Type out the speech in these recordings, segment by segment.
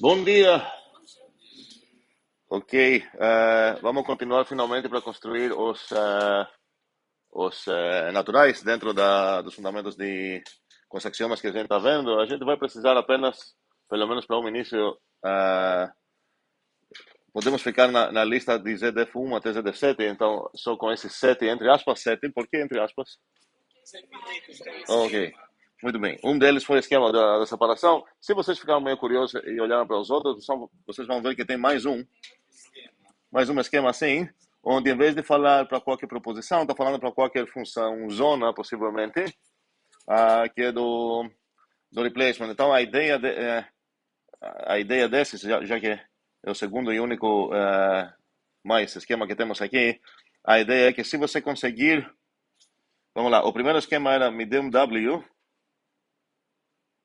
Bom dia. Ok, vamos continuar finalmente para construir os naturais dentro dos fundamentos com os axiomas que a gente está vendo. A gente vai precisar apenas, pelo menos para um início, podemos ficar na lista de ZDF1 até ZDF7, então só com esse 7, entre aspas, 7. Por que entre aspas? Ok, muito bem. Um deles foi o esquema da separação. Se vocês ficarem meio curiosos e olharem para os outros, vocês vão ver que tem mais um esquema assim, onde em vez de falar para qualquer proposição, está falando para qualquer função zona, possivelmente, que é do replacement. Então, a ideia desses, já que é o segundo e único mais esquema que temos aqui, a ideia é que se você conseguir, vamos lá, o primeiro esquema era me dê um W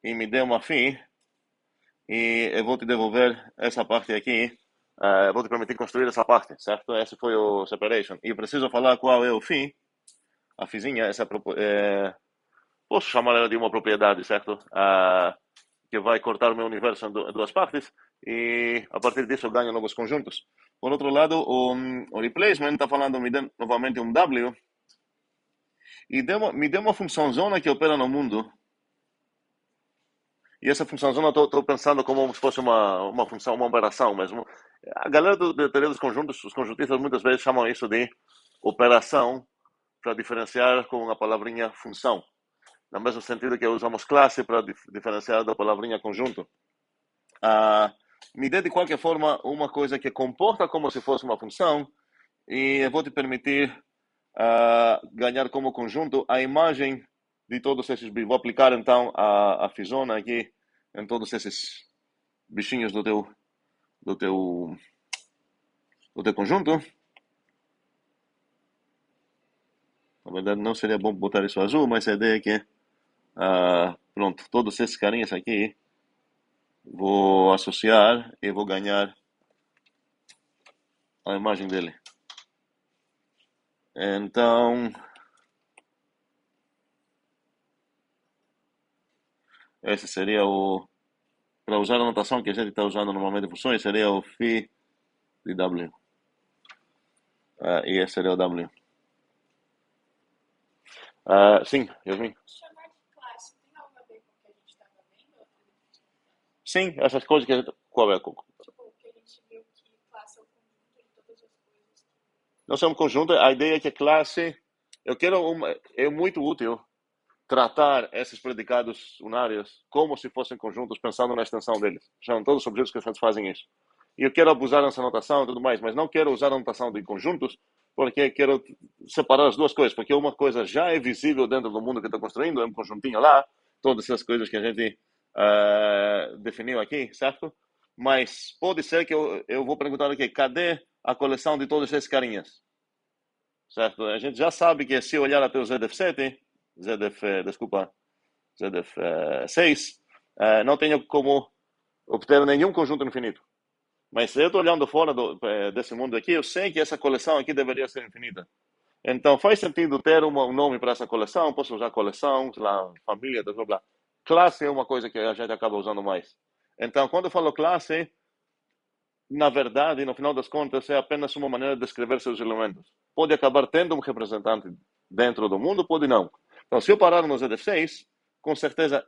e me dê uma φ, e eu vou te devolver essa parte aqui, vou te permitir construir essa parte, certo? Esse foi o separation. E eu preciso falar qual é o φ, a fizinha, posso chamar ela de uma propriedade, certo? Que vai cortar o meu universo em duas partes, e a partir disso eu ganho novos conjuntos. Por outro lado, o replacement está falando, me dê novamente um W, e me dê uma função zona que opera no mundo. E essa função zona eu estou pensando como se fosse uma função, uma operação mesmo. A galera da teoria dos conjuntos, os conjuntistas muitas vezes chamam isso de operação, para diferenciar com a palavrinha função. No mesmo sentido que usamos classe para diferenciar da palavrinha conjunto. Me dê de qualquer forma uma coisa que comporta como se fosse uma função, e eu vou te permitir ganhar como conjunto a imagem de todos esses. Vou aplicar então a fisona aqui em todos esses bichinhos do teu, do teu conjunto. Na verdade, não seria bom botar isso azul, mas a ideia é que, pronto, todos esses carinhas aqui vou associar e vou ganhar a imagem dele. Então, esse seria para usar a notação que a gente está usando normalmente em funções, seria o φ de W. E esse seria o W. Sim, eu vim. Chamar de classe tem algo a ver com o que a gente estava vendo? Sim, essas coisas que a gente. Qual é? Tipo, que a gente viu que classe é o conjunto de todas as coisas. Nós somos conjunto, a ideia é que a classe. É muito útil tratar esses predicados unários como se fossem conjuntos, pensando na extensão deles. São todos os objetos que a gente fazem isso. E eu quero abusar dessa notação e tudo mais, mas não quero usar a notação de conjuntos, porque quero separar as duas coisas, porque uma coisa já é visível dentro do mundo que estou construindo, é um conjuntinho lá, todas essas coisas que a gente definiu aqui, certo? Mas pode ser que eu vou perguntar aqui, cadê a coleção de todos esses carinhas? Certo? A gente já sabe que se olhar até o ZDF7, desculpa, ZDF6, não tenho como obter nenhum conjunto infinito. Mas se eu estou olhando fora desse mundo aqui, eu sei que essa coleção aqui deveria ser infinita. Então faz sentido ter um nome para essa coleção. Posso usar coleção, sei lá, família, blá, blá, blá. Classe é uma coisa que a gente acaba usando mais. Então, quando eu falo classe, na verdade, no final das contas, é apenas uma maneira de descrever seus elementos. Pode acabar tendo um representante dentro do mundo, pode não. Então, se eu parar no ZD6, com certeza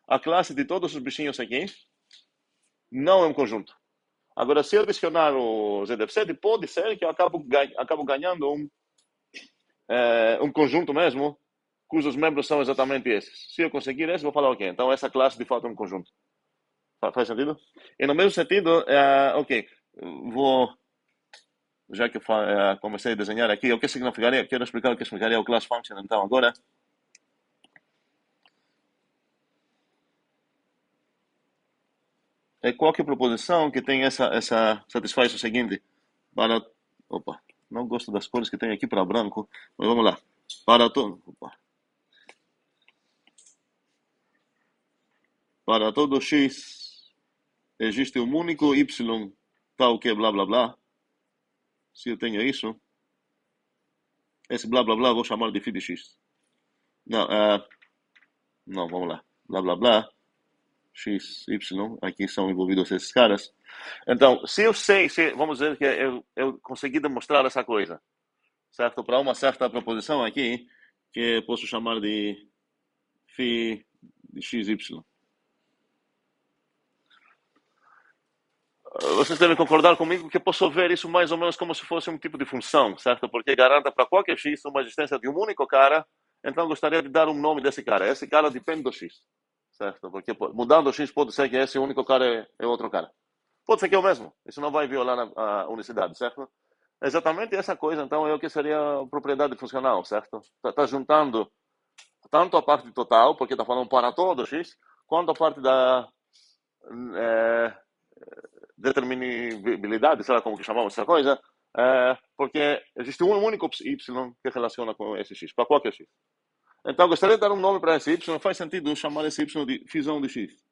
a classe de todos os bichinhos aqui não é um conjunto. Agora, se eu adicionar o ZDF7, pode ser que eu acabo ganhando um conjunto mesmo, cujos membros são exatamente esses. Se eu conseguir esse, vou falar ok. Então, essa classe de fato é um conjunto. Faz sentido? E no mesmo sentido, ok, vou, já que eu comecei a desenhar aqui, o que significaria, quero explicar o que significaria o class function, então, agora. É qualquer proposição que tem satisfaz o seguinte, para, opa, não gosto das cores que tem aqui para branco, mas vamos lá. Para todo x existe um único y tal que blá blá blá. Se eu tenho isso, esse blá blá blá vou chamar de φ de x. Não, não, vamos lá. Blá blá blá. x, y, aqui são envolvidos esses caras. Então, se eu sei, vamos dizer que eu consegui demonstrar essa coisa, certo? Para uma certa proposição aqui, que eu posso chamar de φ de x, y. Vocês devem concordar comigo que eu posso ver isso mais ou menos como se fosse um tipo de função, certo? Porque garanta para qualquer x uma existência de um único cara, então gostaria de dar um nome desse cara. Esse cara depende do x, certo? Porque mudando o x pode ser que esse único cara é outro cara. Pode ser que é o mesmo. Isso não vai violar a unicidade, certo? Exatamente essa coisa, então, é o que seria a propriedade funcional, certo? Tá juntando tanto a parte total, porque está falando para todo x, quanto a parte da é, determinabilidade, sei lá como que chamamos essa coisa, porque existe um único y que relaciona com esse x, para qualquer x. Então, gostaria de dar um nome para esse y, faz sentido chamar esse y de fisão de x.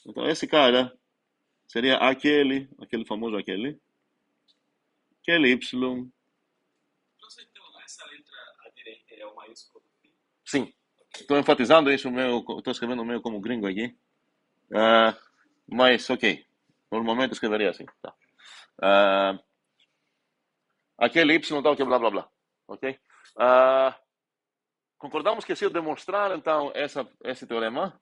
Então, esse cara seria aquele famoso aquele y. Então, essa letra à direita é o maiúsculo do fim? Sim. Estou enfatizando isso, estou escrevendo meio como gringo aqui. Mas, ok. Normalmente escreveria assim. Tá. Aquele y tal que blá blá blá. Ok? Concordamos que se eu demonstrar, então, esse teorema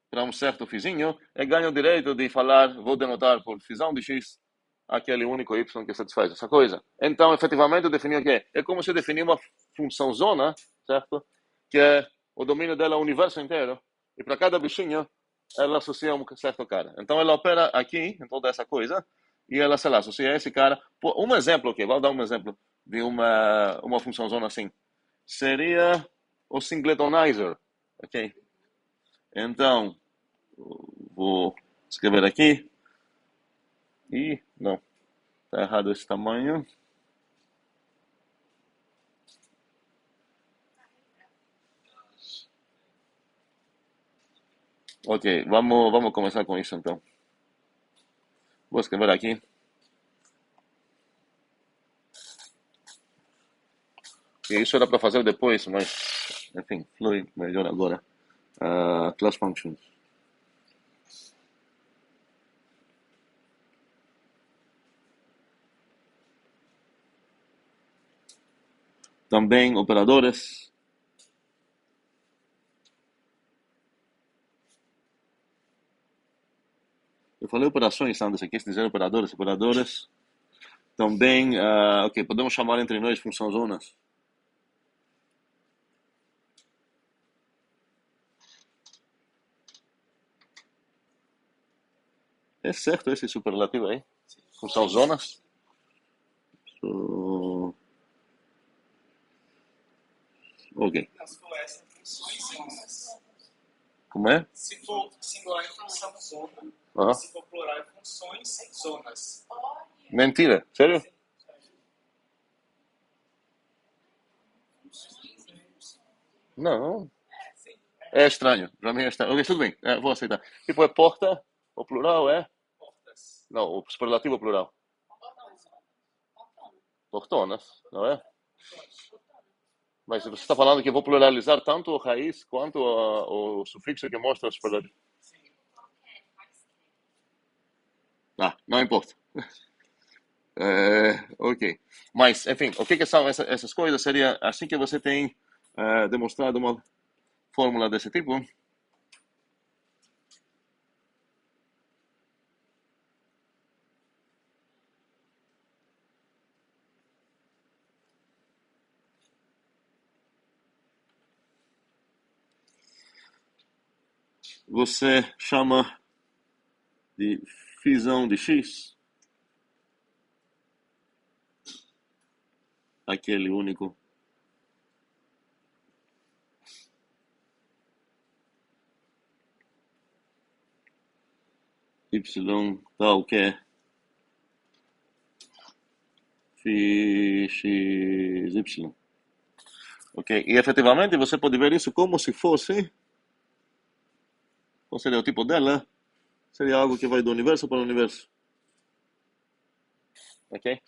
para um certo fizinho, eu ganho o direito de falar, vou denotar por fisão de x aquele único y que satisfaz essa coisa. Então, efetivamente, eu defini o quê? É como se eu definir uma função zona, certo? Que é o domínio dela é o universo inteiro. E para cada bichinho, ela associa um certo cara. Então, ela opera aqui, em toda essa coisa, e ela, sei lá, associa esse cara. Um exemplo, ok? Vou dar um exemplo de uma função zona assim. Seria o singletonizer, ok? Então, vou escrever aqui. E, não, está errado esse tamanho. Ok, vamos começar com isso então. Vou escrever aqui. E isso era para fazer depois, mas, enfim, flui melhor agora. Class functions. Também operadores. Eu falei operações antes, aqui quis dizer operadores. Operadores. Também, ok, podemos chamar entre nós funções zonas. É certo esse superlativo aí? Função zonas? Ok. Não, se for essa, funções zonas. Como é? Se for singular, é função zona. Aham. Se for plural, é funções zonas. Mentira, sério? Não, é estranho. Para mim é estranho. Ok, tudo bem, vou aceitar. Tipo, é porta, o plural é? Portas. Não, o superlativo é plural. Portonas, não é? Mas você está falando que eu vou pluralizar tanto o raiz quanto o sufixo que mostra o superlativo. Não importa. Ok. Mas, enfim, o que são essas coisas? Seria assim que você tem demonstrado uma fórmula desse tipo. Você chama de fisão de x aquele único y tal que é φxy. Ok? E efetivamente você pode ver isso como se fosse, qual seria o tipo dela? Seria algo que vai do universo para o universo. Ok?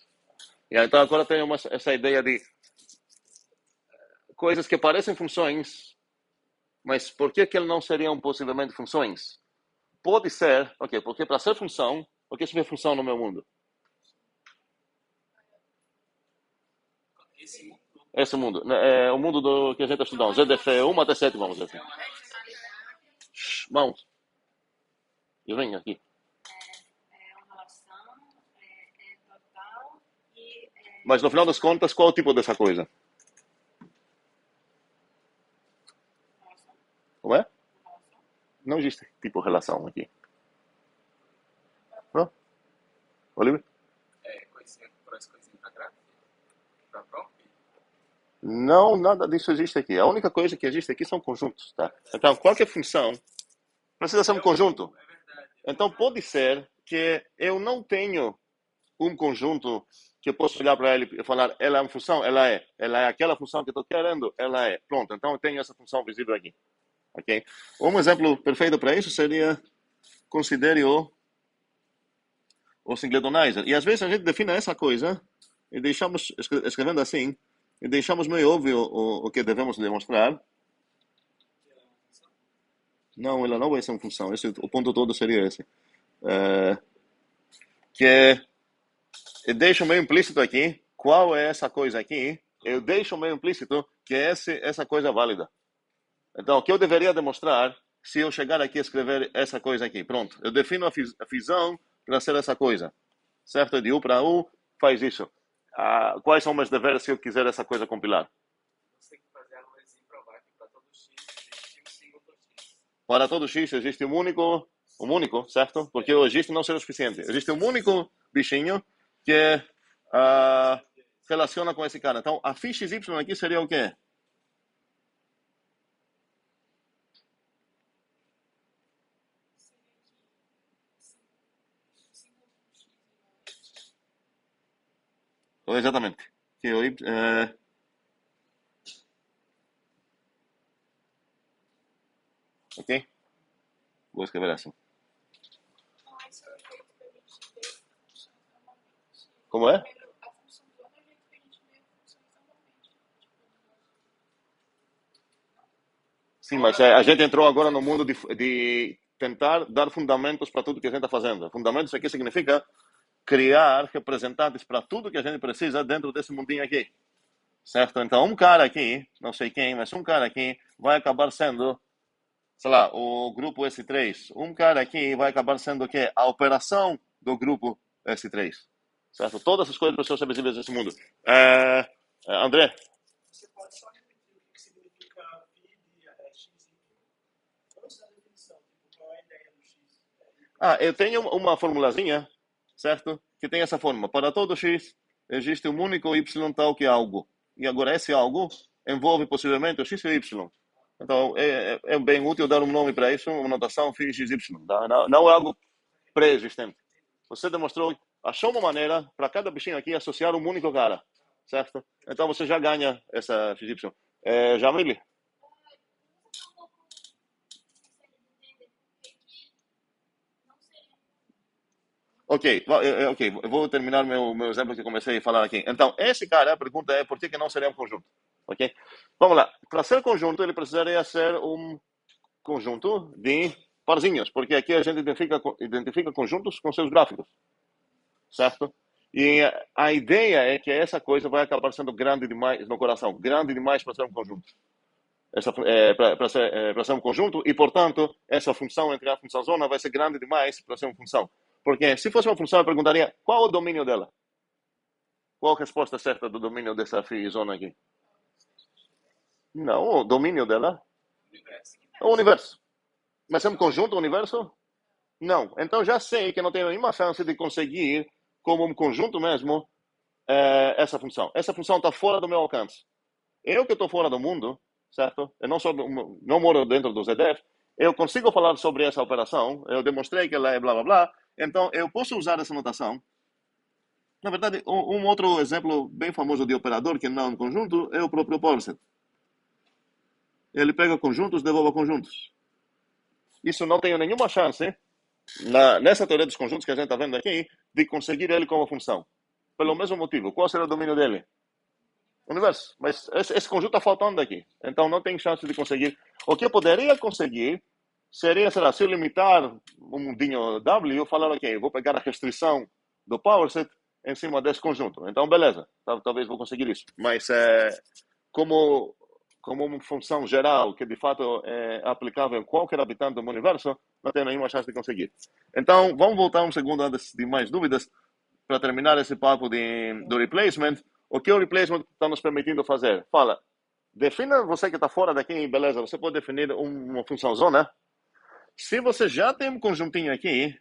E então agora tem essa ideia de coisas que parecem funções, Mas por que ele não seriam possivelmente funções? Pode ser, ok, porque para ser função, o que seria função no meu mundo? Esse mundo Esse mundo, né, é o mundo do que a gente está estudando, ZDF 1 até 7, vamos dizer assim. Shhh, mãos, eu venho aqui. É uma relação, é total e Mas no final das contas, qual é o tipo dessa coisa? relação, Como é? relação. Não existe tipo relação aqui. Não? Olivia? é conhecimento por as coisinhas para gráfica, para prompt. Não, nada disso existe aqui. A única coisa que existe aqui são conjuntos, tá? Então, qualquer função precisa ser um conjunto. É verdade. Então, pode ser que eu não tenho um conjunto que eu posso olhar para ele e falar, ela é uma função, ela é aquela função que eu estou querendo, ela é. Pronto, então eu tenho essa função visível aqui. Ok? Um exemplo perfeito para isso seria, considere o singletonizer. E às vezes a gente define essa coisa e deixamos, escrevendo assim, e deixamos meio óbvio o que devemos demonstrar. Não, ela não vai ser uma função. O ponto todo seria esse. Que eu deixo meio implícito aqui. Qual é essa coisa aqui? Eu deixo meio implícito que essa coisa é válida. Então, o que eu deveria demonstrar se eu chegar aqui e escrever essa coisa aqui? Pronto. Eu defino a fisão para ser essa coisa. Certo? De U para U, faz isso. Quais são meus deveres se eu quiser essa coisa compilar? Você tem que fazer a análise e provar que para todo x existe um singleton x. Para todo X existe um único, certo? Porque o existe não será o suficiente. Existe um único bichinho que relaciona com esse cara. Então, a phi xy aqui seria o quê? Exatamente. Que o ok? Vou escrever assim. Não é esse o jeito que a gente vê funções normalmente. Como é? A função zona é o jeito que a gente vê funções normalmente. Sim, mas a gente entrou agora no mundo de tentar dar fundamentos para tudo que a gente está fazendo. Fundamentos aqui significa criar representantes para tudo que a gente precisa dentro desse mundinho aqui. Certo? Então, um cara aqui, não sei quem, mas um cara aqui vai acabar sendo, sei lá, o grupo S3. Um cara aqui vai acabar sendo o quê? A operação do grupo S3. Certo? Todas as coisas precisam ser visíveis nesse mundo. André? Você pode só repetir o que significa phi de x y antes da definição, tipo, qual é a ideia do x? Eu tenho uma formulazinha, certo? Que tem essa forma. Para todo x, existe um único y tal que algo. E agora esse algo envolve possivelmente o x e o y. Então, é bem útil dar um nome para isso, uma notação φ xy. Tá? Não é algo pré-existente. Você demonstrou, achou uma maneira para cada bichinho aqui associar um único cara, certo? Então você já ganha essa xy. Jamile? Ok, eu vou terminar meu exemplo que comecei a falar aqui. Então, esse cara, a pergunta é por que não seria um conjunto? Ok? Vamos lá. Para ser conjunto, ele precisaria ser um conjunto de parzinhos, porque aqui a gente identifica conjuntos com seus gráficos, certo? E a ideia é que essa coisa vai acabar sendo grande demais no coração, grande demais para ser um conjunto. Para ser um conjunto, e, portanto, essa função entre a função zona vai ser grande demais para ser uma função. Porque se fosse uma função, eu perguntaria qual é o domínio dela? Qual a resposta certa do domínio dessa zona aqui? Não, o domínio dela Universo. é o universo. Mas é um conjunto, o universo? Não. Então já sei que não tenho nenhuma chance de conseguir, como um conjunto mesmo, essa função. Essa função está fora do meu alcance. Eu que estou fora do mundo, certo? Eu não moro dentro do ZDF. Eu consigo falar sobre essa operação. Eu demonstrei que ela é blá blá blá. Então eu posso usar essa notação. Na verdade, um outro exemplo bem famoso de operador que não é um conjunto é o próprio Poisson. Ele pega conjuntos, devolve conjuntos. Isso não tenho nenhuma chance, nessa teoria dos conjuntos que a gente está vendo aqui, de conseguir ele como função. Pelo mesmo motivo. Qual será o domínio dele? universo. Mas esse conjunto está faltando aqui. Então não tem chance de conseguir. O que eu poderia conseguir seria, sei lá, se eu limitar um mundinho W, eu falar, ok, vou pegar a restrição do power set em cima desse conjunto. Então, beleza, talvez vou conseguir isso. Mas como, como uma função geral que de fato é aplicável em qualquer habitante do universo, não tenho nenhuma chance de conseguir. Então, vamos voltar um segundo antes de mais dúvidas, para terminar esse papo do replacement. O que o replacement está nos permitindo fazer? Fala, defina você que está fora daqui, beleza, você pode definir uma função zona. Se você já tem um conjuntinho aqui,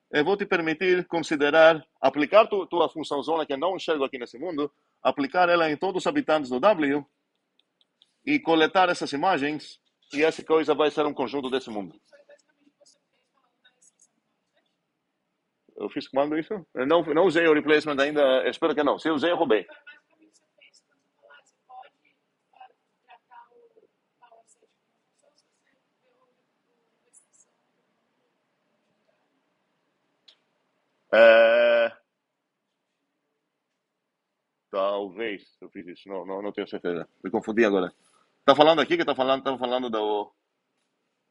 eu vou te permitir considerar, aplicar tua função zona, que eu não enxergo aqui nesse mundo, aplicar ela em todos os habitantes do W e coletar essas imagens, e essa coisa vai ser um conjunto desse mundo. Foi basicamente o que você fez falando da restrição do power set. Eu fiz quando isso? Eu não usei o replacement ainda, espero que não. Se eu usei, eu roubei. Foi basicamente o que você fez quando você falou, você pode tratar o power set como uma função se você deu restrição do É, talvez eu fiz isso, não tenho certeza. Me confundi agora. Tá falando aqui que tá falando do...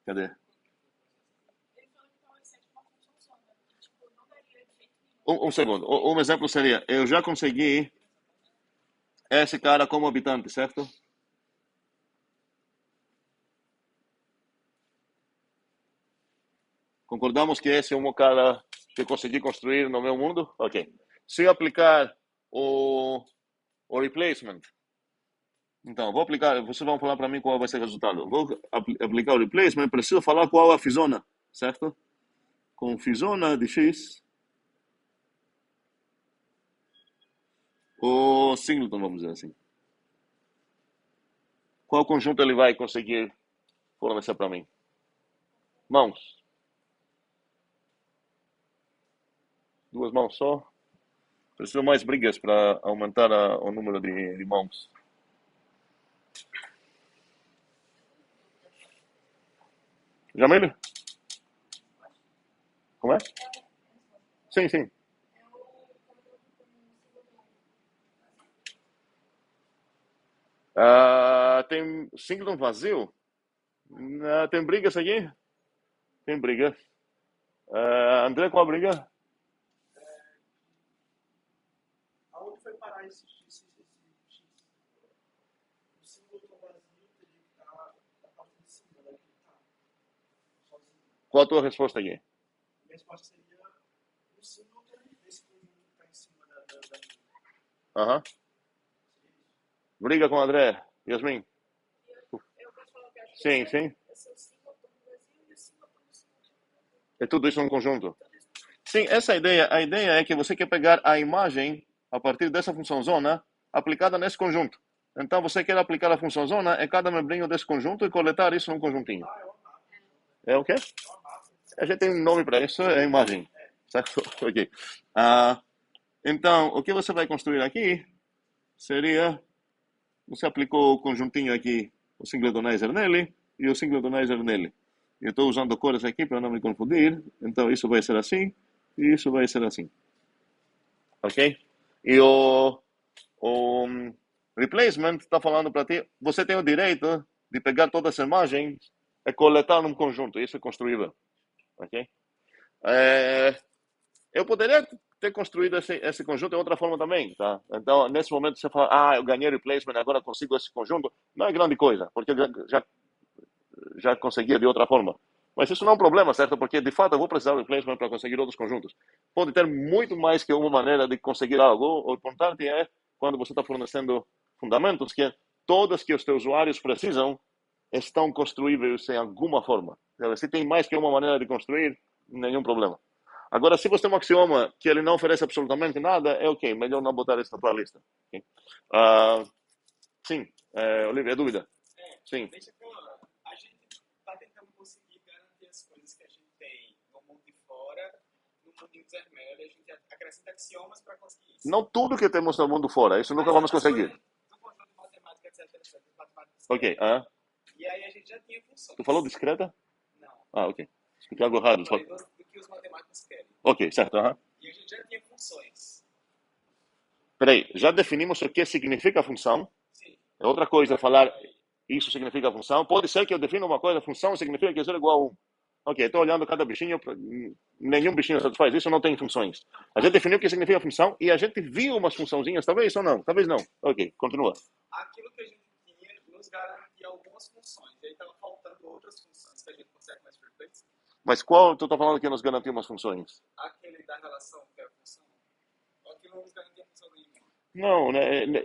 Cadê? Ele falou que o power set é uma função zona, que tipo, não daria de jeito nenhum. Um segundo. Um exemplo seria, eu já consegui esse cara como habitante, certo? Concordamos que esse é um cara que eu consegui construir no meu mundo? Ok. Se eu aplicar o replacement, então, vou aplicar, vocês vão falar para mim qual vai ser o resultado. Vou aplicar o replacement, preciso falar qual é a fisona, certo? Com fisona de x, o singleton, vamos dizer assim. Qual conjunto ele vai conseguir fornecer para mim? Mãos. Duas mãos só. Preciso mais brigas para aumentar o número de mãos. Jamile? Como é? Sim, sim. Tem singleton vazio? Tem brigas aqui? Tem brigas. André, qual a briga? Aonde foi parar esse X? O símbolo do vazio teria que estar na parte de cima, né? Que está sozinho. Qual a tua resposta aqui? A minha resposta seria o símbolo desse conjunto que está em cima da linha. Aham. Briga com o André. Yasmin? Eu posso falar o que eu acho que Sim, sim. esse é o singleton do vazio e o singleton do singleton. É tudo isso num conjunto. Sim, essa é a ideia. A ideia é que você quer pegar a imagem a partir dessa função zona aplicada nesse conjunto. Então você quer aplicar a função zona em cada membrinho desse conjunto e coletar isso num conjuntinho. É o quê? A gente tem um nome para isso, é imagem. Certo? Ok. Então, o que você vai construir aqui seria, você aplicou o conjuntinho aqui, o singletonizer nele e o singletonizer nele. Eu estou usando cores aqui para não me confundir. Então, isso vai ser assim e isso vai ser assim. Ok? E o replacement está falando para ti, você tem o direito de pegar todas as imagens e coletar num conjunto. Isso é construível. Ok? Eu poderia ter construído esse conjunto de outra forma também, tá? Então, nesse momento, você fala, eu ganhei replacement, agora consigo esse conjunto. Não é grande coisa, porque eu já conseguia de outra forma. Mas isso não é um problema, certo? Porque, de fato, eu vou precisar de replacement para conseguir outros conjuntos. Pode ter muito mais que uma maneira de conseguir algo. O importante é, quando você está fornecendo fundamentos, que todas que os teus usuários precisam estão construíveis em alguma forma. Se tem mais que uma maneira de construir, nenhum problema. Agora, se você tem um axioma que ele não oferece absolutamente nada, é ok, melhor não botar isso na tua lista. Okay? Sim, Olivia, é dúvida? Sim. Deixa que a gente está tentando conseguir garantir as coisas que a gente tem no mundo de fora, no mundinho dos Hermel, e a gente acrescenta axiomas para conseguir isso. Não tudo que temos no mundo fora, isso nunca vamos conseguir. No conjunto de matemática, etc. Matemática Ok, discreta. E aí a gente já tinha funções. tu falou discreta? Não. Ok. Expliquei algo errado. Eu falei do que os matemáticos querem. Ok, certo. E a gente já tinha funções. Peraí, já definimos o que significa a função. Sim. É outra coisa falar isso significa função. Pode ser que eu defina uma coisa, função significa que isso é igual a 1. Ok, estou olhando cada bichinho, nenhum bichinho satisfaz isso, não tem funções. A gente definiu o que significa função e a gente viu umas funçãozinhas, talvez ou não, talvez não. Ok, continua. Aquilo que a gente tinha nos garantia algumas funções. E aí estava faltando outras funções que a gente consegue mais frequentes. Mas qual tu está falando que nos garantiu umas funções? Aquele da relação que é a função. Aquilo não nos garantia função nenhuma. Não,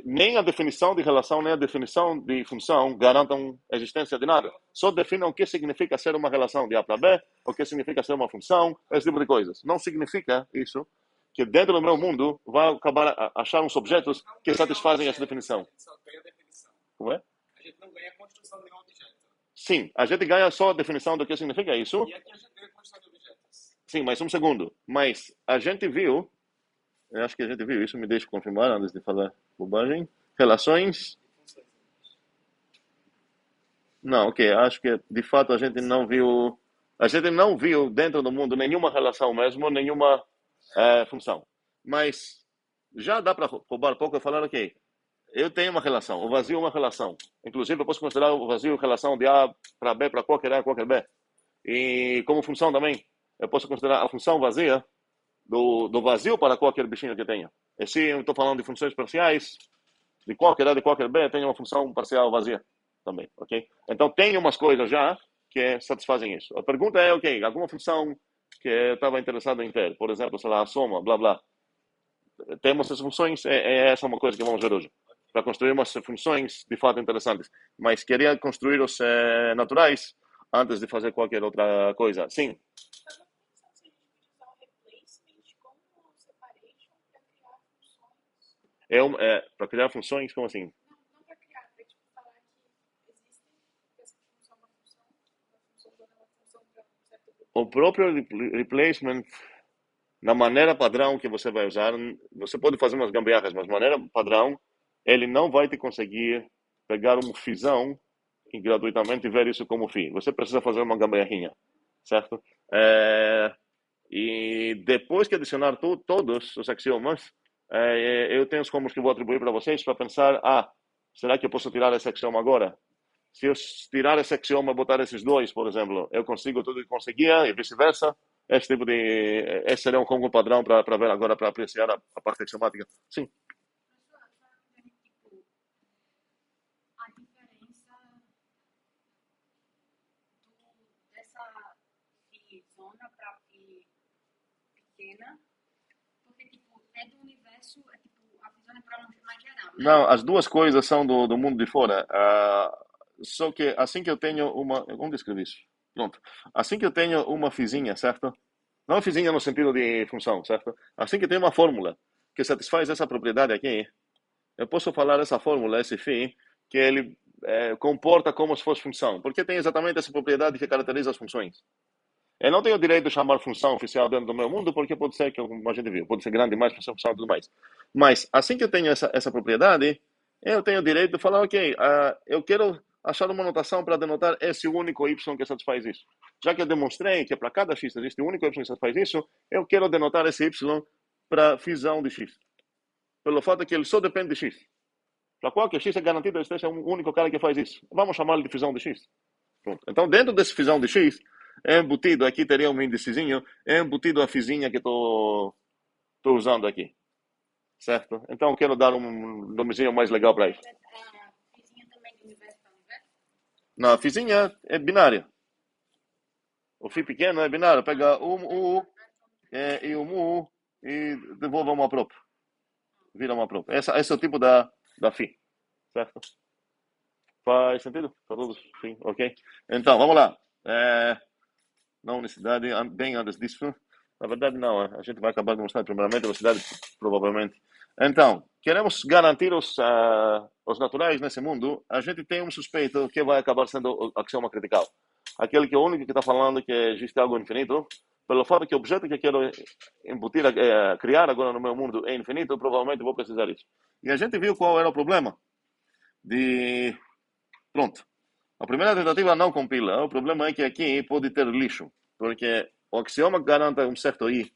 nem a definição de relação, nem a definição de função garantam a existência de nada. Só definem o que significa ser uma relação de A para B, o que significa ser uma função, esse tipo de coisas. Não significa isso que dentro do meu mundo vai acabar a achar uns objetos que satisfazem essa definição. A gente só ganha a definição. Como é? A gente não ganha a construção de nenhum objeto. Sim, a gente ganha só a definição do que significa isso. E aqui a gente ganha a construção de objetos. Sim, mas um segundo. Mas a gente viu, eu acho que a gente viu isso, me deixa confirmar antes de falar bobagem. Relações. Funções. Não, ok. Acho que de fato a gente não viu. A gente não viu dentro do mundo nenhuma relação mesmo, nenhuma função. Mas já dá para roubar um pouco e falar, ok, eu tenho uma relação, o vazio é uma relação. Inclusive, eu posso considerar o vazio relação de A para B, para qualquer A, qualquer B. E como função também, eu posso considerar a função vazia do vazio para qualquer bichinho que tenha. E se eu estou falando de funções parciais, de qualquer A, de qualquer B, tem uma função parcial vazia também, ok? Então, tem umas coisas já que satisfazem isso. A pergunta é, ok, alguma função que eu estava interessado em ter, por exemplo, sei lá, a soma, blá, blá. Temos essas funções, essa uma coisa que vamos ver hoje. Para construir umas funções de fato interessantes. Mas queria construir os naturais antes de fazer qualquer outra coisa. Sim. Estava pensando se a gente podia usar o replacement como separation para criar funções. Para criar funções, como assim? Não para criar, para tipo, falar que existem essa função, uma função dando uma função para um certo grupo. O próprio replacement, na maneira padrão que você vai usar, você pode fazer umas gambiarras, mas maneira padrão, ele não vai te conseguir pegar uma fisão e gratuitamente ver isso como fim. Você precisa fazer uma gambiarrinha, certo? E depois que adicionar todos os axiomas, eu tenho os commons que vou atribuir para vocês para pensar, será que eu posso tirar esse axioma agora? Se eu tirar esse axioma e botar esses dois, por exemplo, eu consigo tudo que conseguia e vice-versa. Esse seria um combo padrão para ver agora, para apreciar a parte axiomática. Sim. Tipo, a diferença dessa fi zona para fi pequena, porque tipo, é do universo, tipo, a fi zona é para mais geral, né? Não, as duas coisas são do mundo de fora. Só que assim que eu tenho uma... Vamos descrever isso. Pronto. Assim que eu tenho uma fizinha, certo? Não a fizinha no sentido de função, certo? Assim que eu tenho uma fórmula que satisfaz essa propriedade aqui, eu posso falar essa fórmula, esse φ, que ele comporta como se fosse função, porque tem exatamente essa propriedade que caracteriza as funções. Eu não tenho o direito de chamar função oficial dentro do meu mundo, porque pode ser, como a gente viu, pode ser grande demais para ser função e tudo mais. Mas assim que eu tenho essa propriedade, eu tenho o direito de falar, ok, eu quero achar uma notação para denotar esse único y que satisfaz isso. Já que eu demonstrei que para cada x existe um único y que satisfaz isso, eu quero denotar esse y para fisão de x. Pelo fato que ele só depende de x. Para qualquer x é garantido que esteja um único cara que faz isso. Vamos chamá-lo de fisão de x. Pronto. Então, dentro desse fisão de x, é embutido, aqui teria um índicezinho, é embutido a fizinha que estou usando aqui. Certo? Então, eu quero dar um nomezinho mais legal para isso. A fizinha também do universo para universo? Não, a fizinha é binária. O φ pequeno é binário. Pega o e o mu e devolve uma própria. Vira uma própria. Esse é o tipo da φ. Certo? Faz sentido? Para todos? Sim, ok. Então, vamos lá. Na unicidade, bem antes disso. Na verdade, não. A gente vai acabar demonstrando primeiramente a velocidade, provavelmente. Então, queremos garantir os naturais nesse mundo. A gente tem um suspeito que vai acabar sendo o axioma critical. Aquele que é o único que está falando que existe algo infinito. Pelo fato que o objeto que eu quero embutir, criar agora no meu mundo é infinito, provavelmente vou precisar disso. E a gente viu qual era o problema. Pronto. A primeira tentativa não compila. O problema é que aqui pode ter lixo. Porque o axioma garante um certo i,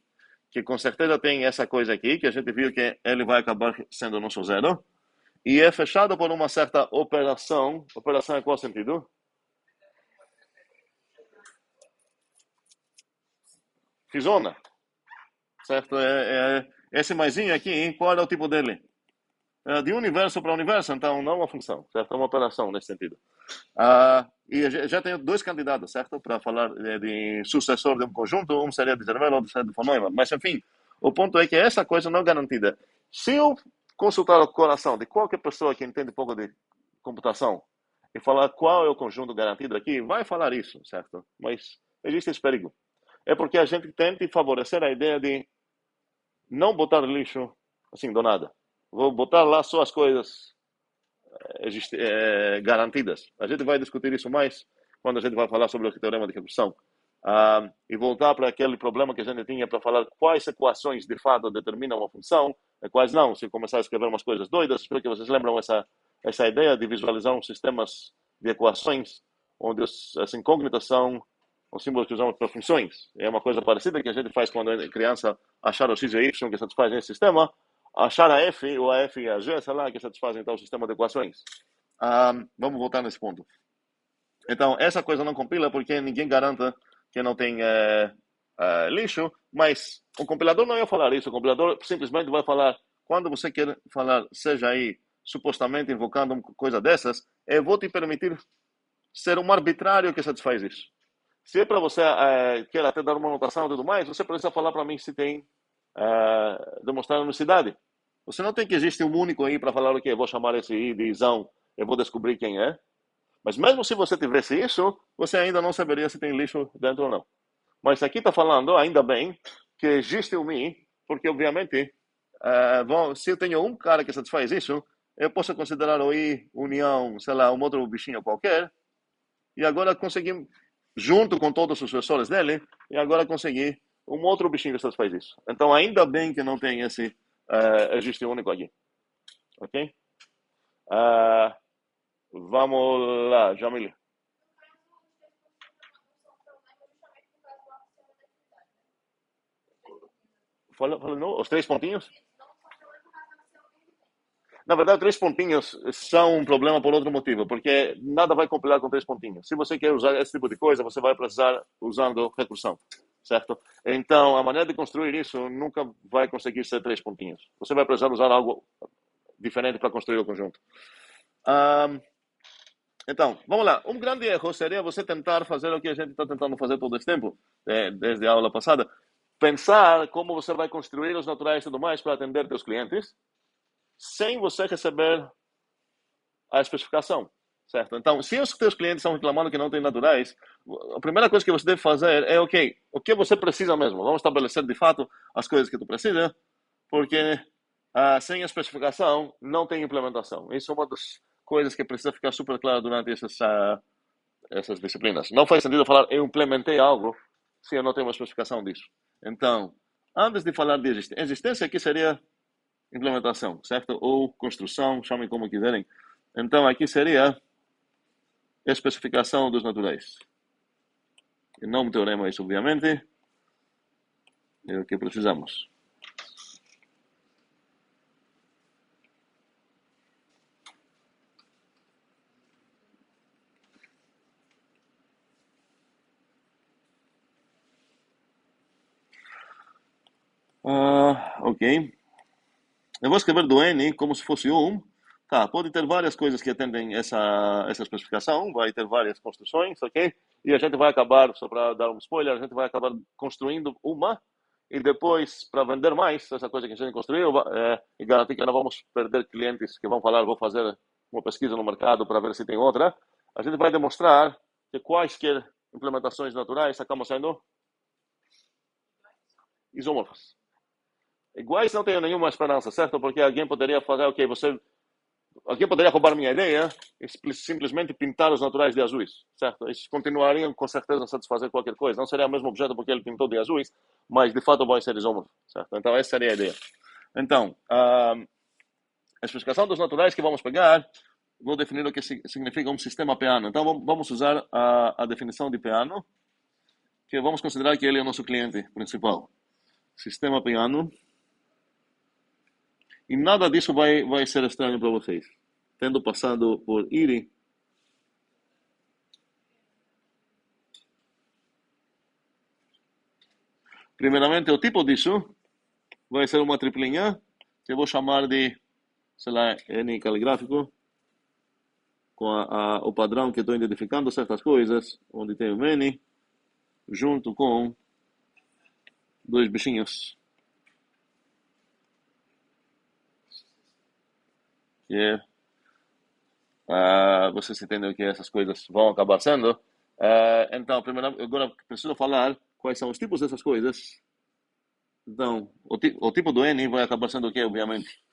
que com certeza tem essa coisa aqui, que a gente viu que ele vai acabar sendo nosso zero, e é fechado por uma certa operação. Operação em qual sentido? Fisona, certo? Esse maisinho aqui, qual é o tipo dele? De universo para universo, então não é uma função, certo? É uma operação nesse sentido. E já tenho dois candidatos, certo? Para falar de sucessor de um conjunto, um seria de Zermelo, outro seria de von Neumann. Mas, enfim, o ponto é que essa coisa não é garantida. Se eu consultar o coração de qualquer pessoa que entende um pouco de computação e falar qual é o conjunto garantido aqui, vai falar isso, certo? Mas existe esse perigo. É porque a gente tenta favorecer a ideia de não botar lixo assim do nada. Vou botar lá só as coisas garantidas. A gente vai discutir isso mais quando a gente vai falar sobre o teorema de recursão. E voltar para aquele problema que a gente tinha para falar quais equações de fato determinam uma função e quais não. Se começar a escrever umas coisas doidas, espero que vocês lembram essa ideia de visualizar uns sistemas de equações onde as incógnitas são os símbolos que usamos para funções. É uma coisa parecida que a gente faz quando é criança, achar o x e y que satisfazem esse sistema, achar a f ou a f e a g, sei lá, que satisfazem então o sistema de equações. Vamos voltar nesse ponto. Então, essa coisa não compila porque ninguém garanta que não tem lixo, mas o compilador não ia falar isso. O compilador simplesmente vai falar, quando você quer falar, seja aí supostamente invocando uma coisa dessas, eu vou te permitir ser um arbitrário que satisfaz isso. Se é para você quer até dar uma anotação e tudo mais, você precisa falar para mim se tem demonstrar a unicidade. Você não tem que existir um único aí para falar o que eu vou chamar esse I de isão, eu vou descobrir quem é. Mas mesmo se você tivesse isso, você ainda não saberia se tem lixo dentro ou não. Mas aqui está falando, ainda bem, que existe um I, porque obviamente, se eu tenho um cara que satisfaz isso, eu posso considerar o I união, sei lá, um outro bichinho qualquer, e agora consegui, junto com todos os sucessores dele, e agora consegui um outro bichinho que satisfaz isso. Então ainda bem que não tem esse existe único aqui. Ok? Vamos lá, Jamil. Fala não, os 3 pontinhos? Na verdade, 3 pontinhos são um problema por outro motivo, porque nada vai compilar com 3 pontinhos. Se você quer usar esse tipo de coisa, você vai precisar usando recursão, certo? Então, a maneira de construir isso nunca vai conseguir ser 3 pontinhos. Você vai precisar usar algo diferente para construir o conjunto. Então, vamos lá. Um grande erro seria você tentar fazer o que a gente está tentando fazer todo esse tempo, desde a aula passada. Pensar como você vai construir os naturais e tudo mais para atender seus clientes, sem você receber a especificação, certo? Então, se os teus clientes estão reclamando que não tem naturais, a primeira coisa que você deve fazer é, ok, o que você precisa mesmo? Vamos estabelecer de fato as coisas que tu precisa, porque sem a especificação não tem implementação. Isso é uma das coisas que precisa ficar super clara durante essas disciplinas. Não faz sentido falar, eu implementei algo, se eu não tenho uma especificação disso. Então, antes de falar de existência, aqui seria implementação, certo? Ou construção, chamem como quiserem. Então, aqui seria especificação dos naturais. E não um teorema, isso, obviamente. É o que precisamos. Ok. Eu vou escrever do N como se fosse 1. Tá, pode ter várias coisas que atendem essa especificação, vai ter várias construções, ok? E a gente vai acabar, só para dar um spoiler, a gente vai acabar construindo uma e depois, para vender mais essa coisa que a gente construiu e garantir que não vamos perder clientes que vão falar, vou fazer uma pesquisa no mercado para ver se tem outra, a gente vai demonstrar que quaisquer implementações naturais acabam sendo isômorfas. Iguais não tenho nenhuma esperança, certo? Porque alguém poderia fazer, ok, alguém poderia roubar minha ideia e simplesmente pintar os naturais de azuis, certo? Eles continuariam com certeza a satisfazer qualquer coisa. Não seria o mesmo objeto porque ele pintou de azuis, mas de fato vai ser isômorfo, certo? Então essa seria a ideia. Então, a especificação dos naturais que vamos pegar, vou definir o que significa um sistema peano. Então vamos usar a definição de peano, que vamos considerar que ele é o nosso cliente principal. sistema piano. E nada disso vai ser estranho para vocês. Tendo passado por IRI, primeiramente, o tipo disso vai ser uma triplinha, que eu vou chamar de, sei lá, N caligráfico, com o padrão que estou identificando certas coisas, onde tem o N, junto com dois bichinhos. Que vocês entendem o que essas coisas vão acabar sendo. Então, primeiro, agora preciso falar quais são os tipos dessas coisas. Então, o tipo do N vai acabar sendo o quê, obviamente?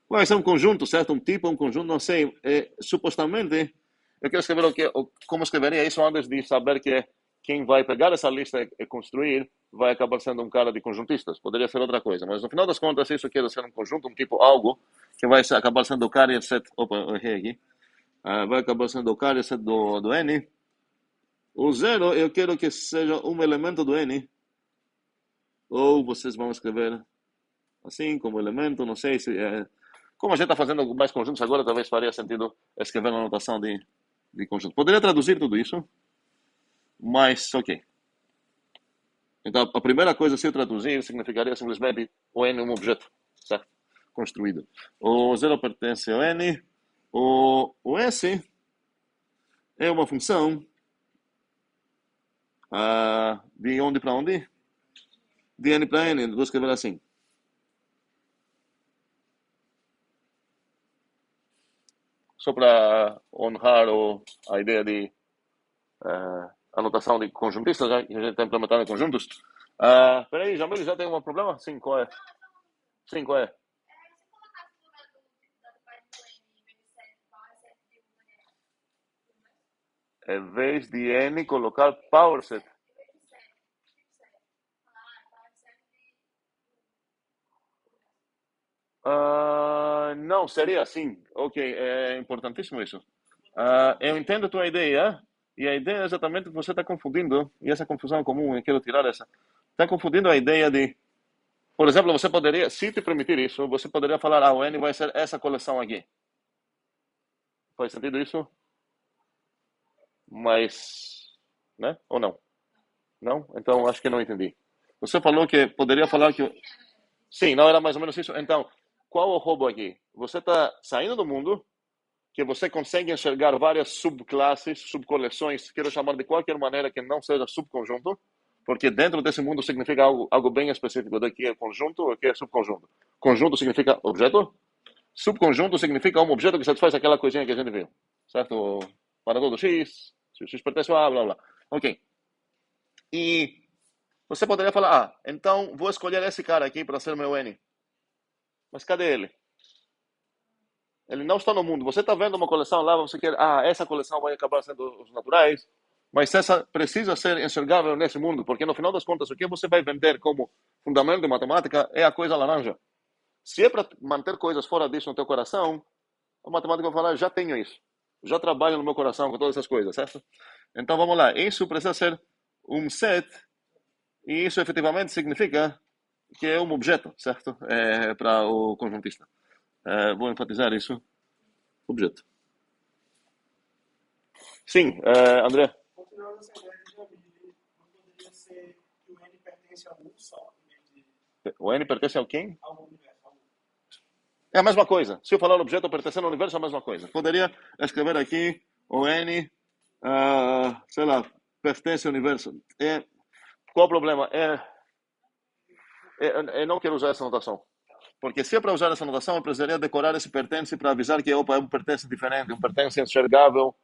Vai ser um conjunto, certo? Um tipo, um conjunto, não sei. Supostamente, eu quero escrever como escreveria isso antes de saber que quem vai pegar essa lista e construir vai acabar sendo um cara de conjuntistas. Poderia ser outra coisa, mas no final das contas, isso quer ser um conjunto, um tipo, algo que vai acabar sendo o carrier set. Opa, eu errei aqui. Vai acabar sendo o carrier set do N. O zero, eu quero que seja um elemento do N. Ou vocês vão escrever assim, como elemento, não sei se... como a gente está fazendo mais conjuntos agora, talvez faria sentido escrever uma notação de conjunto. Poderia traduzir tudo isso, mas ok. Então, a primeira coisa, se eu traduzir, significaria simplesmente o N é um objeto, certo? Construído. O zero pertence ao N. O S é uma função de onde para onde? De N para N. Vou escrever assim. Só para honrar a ideia de anotação de conjuntistas, já que a gente está implementando em conjuntos. Peraí, Jamil, já tem um problema? Sim, qual é? Sim, qual é? Em vez de N, colocar power set. Não, seria assim. Ok, é importantíssimo isso. Eu entendo a tua ideia, e a ideia é exatamente que você está confundindo, e essa confusão é comum, eu quero tirar essa. Está confundindo a ideia de, por exemplo, você poderia, se te permitir isso, você poderia falar, o N vai ser essa coleção aqui. Faz sentido isso? Mas, né? Ou não? Não? Então, acho que não entendi. Você falou que poderia falar que... Sim, não era mais ou menos isso. Então, qual o roubo aqui? Você está saindo do mundo que você consegue enxergar várias subclasses, subcoleções, quero chamar de qualquer maneira que não seja subconjunto, porque dentro desse mundo significa algo bem específico. Daqui é conjunto, aqui é subconjunto. Conjunto significa objeto, subconjunto significa um objeto que satisfaz aquela coisinha que a gente viu, certo? Para todo X, se o X pertence a blá, blá. Ok. E você poderia falar, então vou escolher esse cara aqui para ser meu N. Mas cadê ele? Ele não está no mundo. Você está vendo uma coleção lá, você quer, essa coleção vai acabar sendo os naturais, mas essa precisa ser enxergável nesse mundo, porque no final das contas, o que você vai vender como fundamento de matemática é a coisa laranja. Se é para manter coisas fora disso no teu coração, a matemática vai falar, já tenho isso. Já trabalho no meu coração com todas essas coisas, certo? Então vamos lá. Isso precisa ser um set, e isso efetivamente significa que é um objeto, certo? Para o conjuntista. Vou enfatizar isso. Objeto. Sim, André. Continuando essa ideia de Jamil, não poderia ser que o N pertence a um só, O N pertence a quem? ao universo. É a mesma coisa. Se eu falar objeto pertencendo ao universo, é a mesma coisa. Poderia escrever aqui o N, sei lá, pertence ao universo. Qual o problema? Eu não quero usar essa notação. Porque se é para usar essa notação, eu precisaria decorar esse pertence para avisar que é um pertence diferente, um pertence enxergável,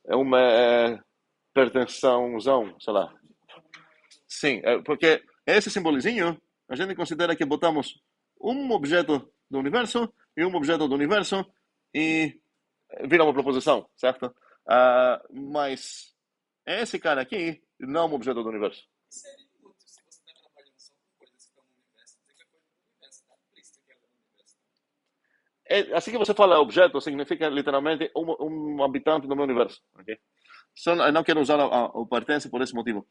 é uma pertençãozão, sei lá. Sim, porque esse simbolizinho, a gente considera que botamos um objeto do universo e um objeto do universo e vira uma proposição, certo? Mas esse cara aqui não é um objeto do universo. Seria útil se você está trabalhando só com coisas que estão no universo, dizer que a coisa do universo está implícita que ela é do universo. Assim que você fala objeto, significa literalmente um habitante do meu universo. Okay? Eu não quero usar o pertence por esse motivo.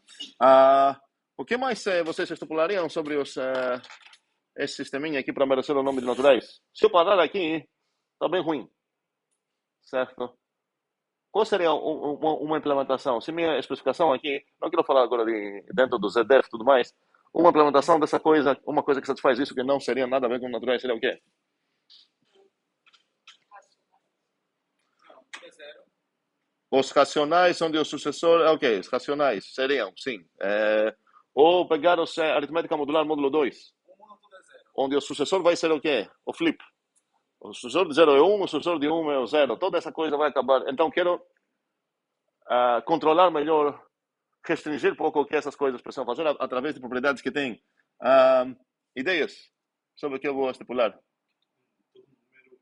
O que mais vocês estipulariam sobre esse sisteminha aqui para merecer o nome de naturais? Se eu parar aqui, está bem ruim, certo? Qual seria uma implementação? Se minha especificação aqui, não quero falar agora dentro do ZDF e tudo mais, uma implementação dessa coisa, uma coisa que satisfaz isso, que não seria nada a ver com naturais, seria o quê? Não, é zero. Os racionais, onde o sucessor, ok, os racionais seriam, sim. Ou pegar a aritmética modular módulo 2, Tudo é zero. onde o sucessor vai ser o quê? O flip. O sucessor de 0 é 1, o sucessor de 1 é o 0. Toda essa coisa vai acabar. Então, quero controlar melhor, restringir um pouco o que essas coisas precisam fazer através de propriedades que têm ideias sobre o que eu vou estipular. Todo número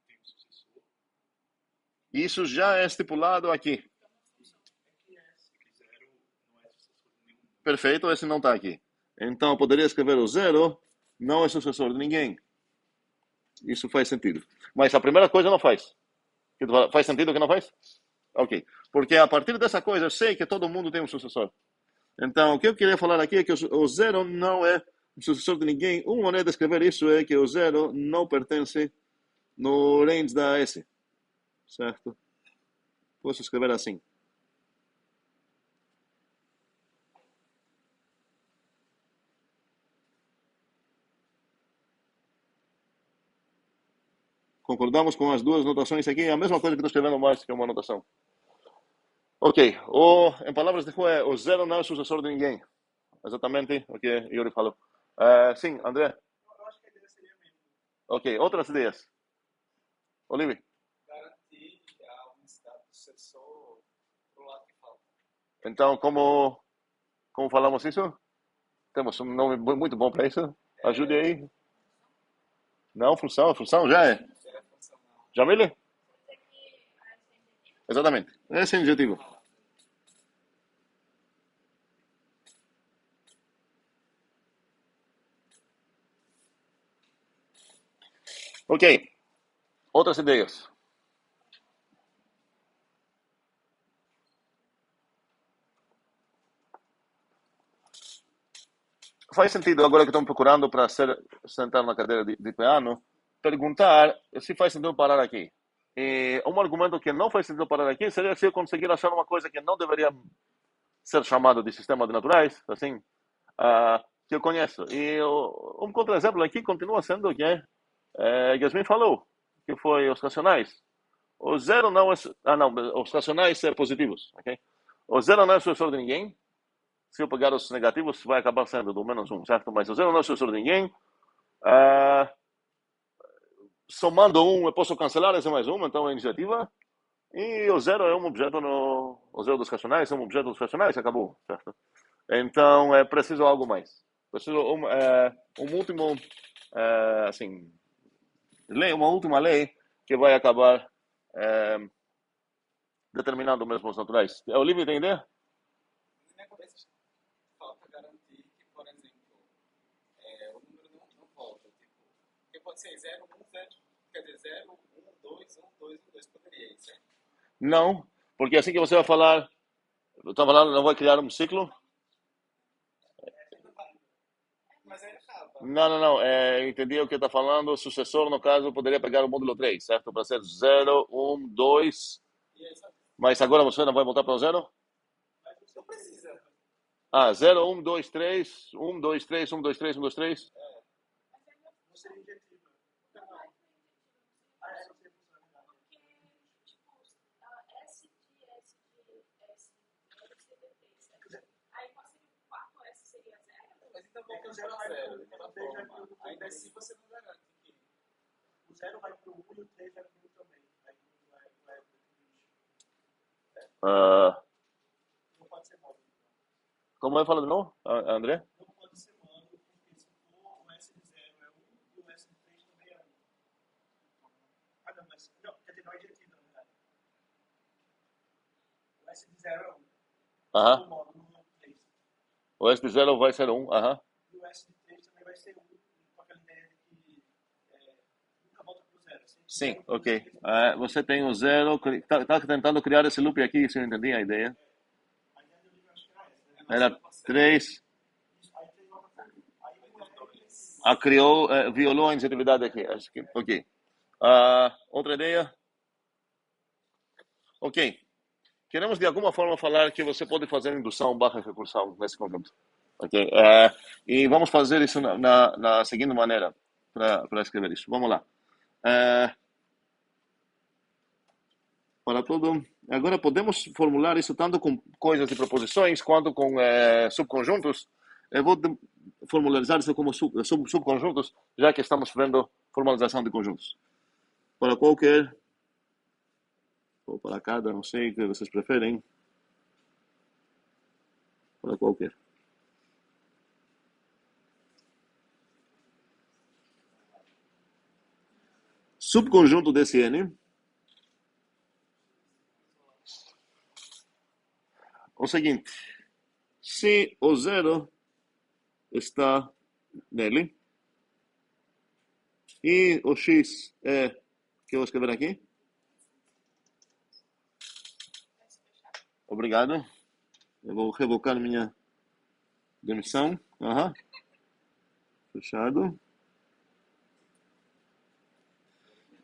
tem um sucessor. Isso já é estipulado aqui. É que zero não é sucessor de nenhum. Perfeito, esse não está aqui. Então, eu poderia escrever o 0 não é sucessor de ninguém. Isso faz sentido. Mas a primeira coisa não faz. Faz sentido que não faz? Ok. Porque a partir dessa coisa, eu sei que todo mundo tem um sucessor. Então, o que eu queria falar aqui é que o 0 não é o sucessor de ninguém. Uma maneira de escrever isso é que o 0 não pertence no range da S. Certo? Posso escrever assim. Concordamos com as duas notações aqui? É a mesma coisa que estou escrevendo mais que uma notação. Ok. Em palavras de Juan, o 0 não é sucessor de ninguém. Exatamente o que Yuri falou. Sim, André? Eu acho que a ideia seria mesmo. Ok. Outras ideias? Olivia? Garantir a unicidade do sucessor pro lado que falta. Então, como falamos isso? Temos um nome muito bom para isso? Ajude aí. Não, função. A função já é. É funcional. Jamile? Exatamente. Esse é o objetivo. Ok. Outras ideias? Faz sentido, agora que estão procurando para sentar na cadeira de piano, perguntar se faz sentido parar aqui. E um argumento que não faz sentido parar aqui seria se eu conseguir achar uma coisa que não deveria ser chamada de sistema de naturais, assim, que eu conheço. E um contra-exemplo aqui continua sendo o que Yasmin falou, que foi os racionais. O 0 não é... não, os racionais positivos, ok? O 0 não é sucessor de ninguém. Se eu pegar os negativos, vai acabar sendo do -1, certo? Mas o 0 não é sucessor de ninguém. Somando 1, eu posso cancelar esse mais 1, então é iniciativa. E o 0 é um objeto o 0 dos racionais é um objeto dos racionais, acabou, certo? Então, é preciso algo mais. Preciso último, assim, uma última lei que vai acabar determinando mesmo os naturais. Olivia, tem ideia? Na minha cabeça, falta garantir que, por exemplo, o número não volta. Tipo, porque pode ser 0, 1, 0, quer dizer 0, 1, 2, 1, 2, 1, 2. Poderia ir, certo? Não, porque assim que você vai falar, não vai criar um ciclo? Mas aí acaba. Não. Entendi o que está falando. O sucessor, no caso, poderia pegar o módulo 3, certo? Para ser 0, 1, 2. E aí, sabe? Mas agora você não vai voltar para o 0? Não precisa. 0, 1, 2, 3. 1, 2, 3, 1, 2, 3, 1, 2, 3. Não seria injetiva. Não sei funcionar. Porque, tipo, S de S de S, aí qual seria o quarto S? Seria 0? Mas então voltando para 0, de toda forma. Ainda assim você não garante que O 0 vai para o 1 e o 3 vai para o 1 também. Aí vai para o Não pode ser módulo. Como eu falo de novo, André? Não pode ser módulo, porque se for o S de 0 é 1 e o S de 3 também é 1. Não, mas não, quer dizer, não é diretiva, na verdade. O S de 0 é 1. Aham. O módulo é 3. O S de 0 vai ser 1. Aham. E o S de 3 também vai ser 1, com aquela ideia de que nunca volta para o 0. Sim, ok. Você tem o 0. Está tentando criar esse loop aqui, se eu entendi a ideia. A ideia do livro acho que era essa, né? Era 3. criou, violou a injetividade aqui. Acho que, ok. Outra ideia? Ok. Queremos de alguma forma falar que você pode fazer indução barra recursão nesse conjunto. Ok? E vamos fazer isso na seguinte maneira para escrever isso. Vamos lá. Para todo. Agora podemos formular isso tanto com coisas de proposições quanto com subconjuntos. Eu vou formalizar isso como subconjuntos, já que estamos vendo formalização de conjuntos. Para qualquer, ou para cada, não sei o que vocês preferem. Para qualquer. Subconjunto desse N. O seguinte, se o zero está nele e o x é, que eu vou escrever aqui. Obrigado. Eu vou revocar minha demissão. Fechado.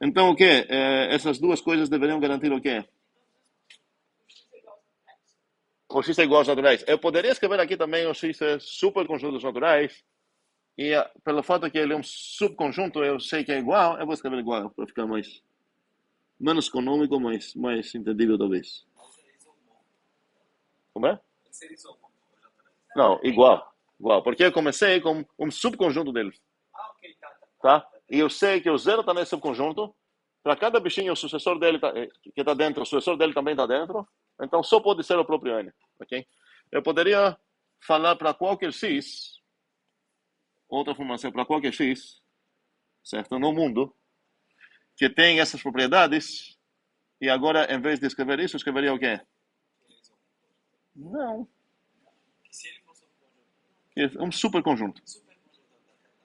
Então o que? Essas duas coisas deveriam garantir o quê? O x é igual aos naturais. Eu poderia escrever aqui também o x é superconjuntos naturais. E pelo fato que ele é um subconjunto, eu sei que é igual, eu vou escrever igual para ficar menos econômico, mais entendível talvez. Como é? Não, igual. Porque eu comecei com um subconjunto deles. Tá? E eu sei que o zero está nesse subconjunto. Para cada bichinho, o sucessor dele que está dentro, o sucessor dele também está dentro. Então, só pode ser o próprio N. Okay? Eu poderia falar para qualquer x, outra formação para qualquer x, certo? No mundo, que tem essas propriedades. E agora, em vez de escrever isso, eu escreveria o quê? Não. É um superconjunto.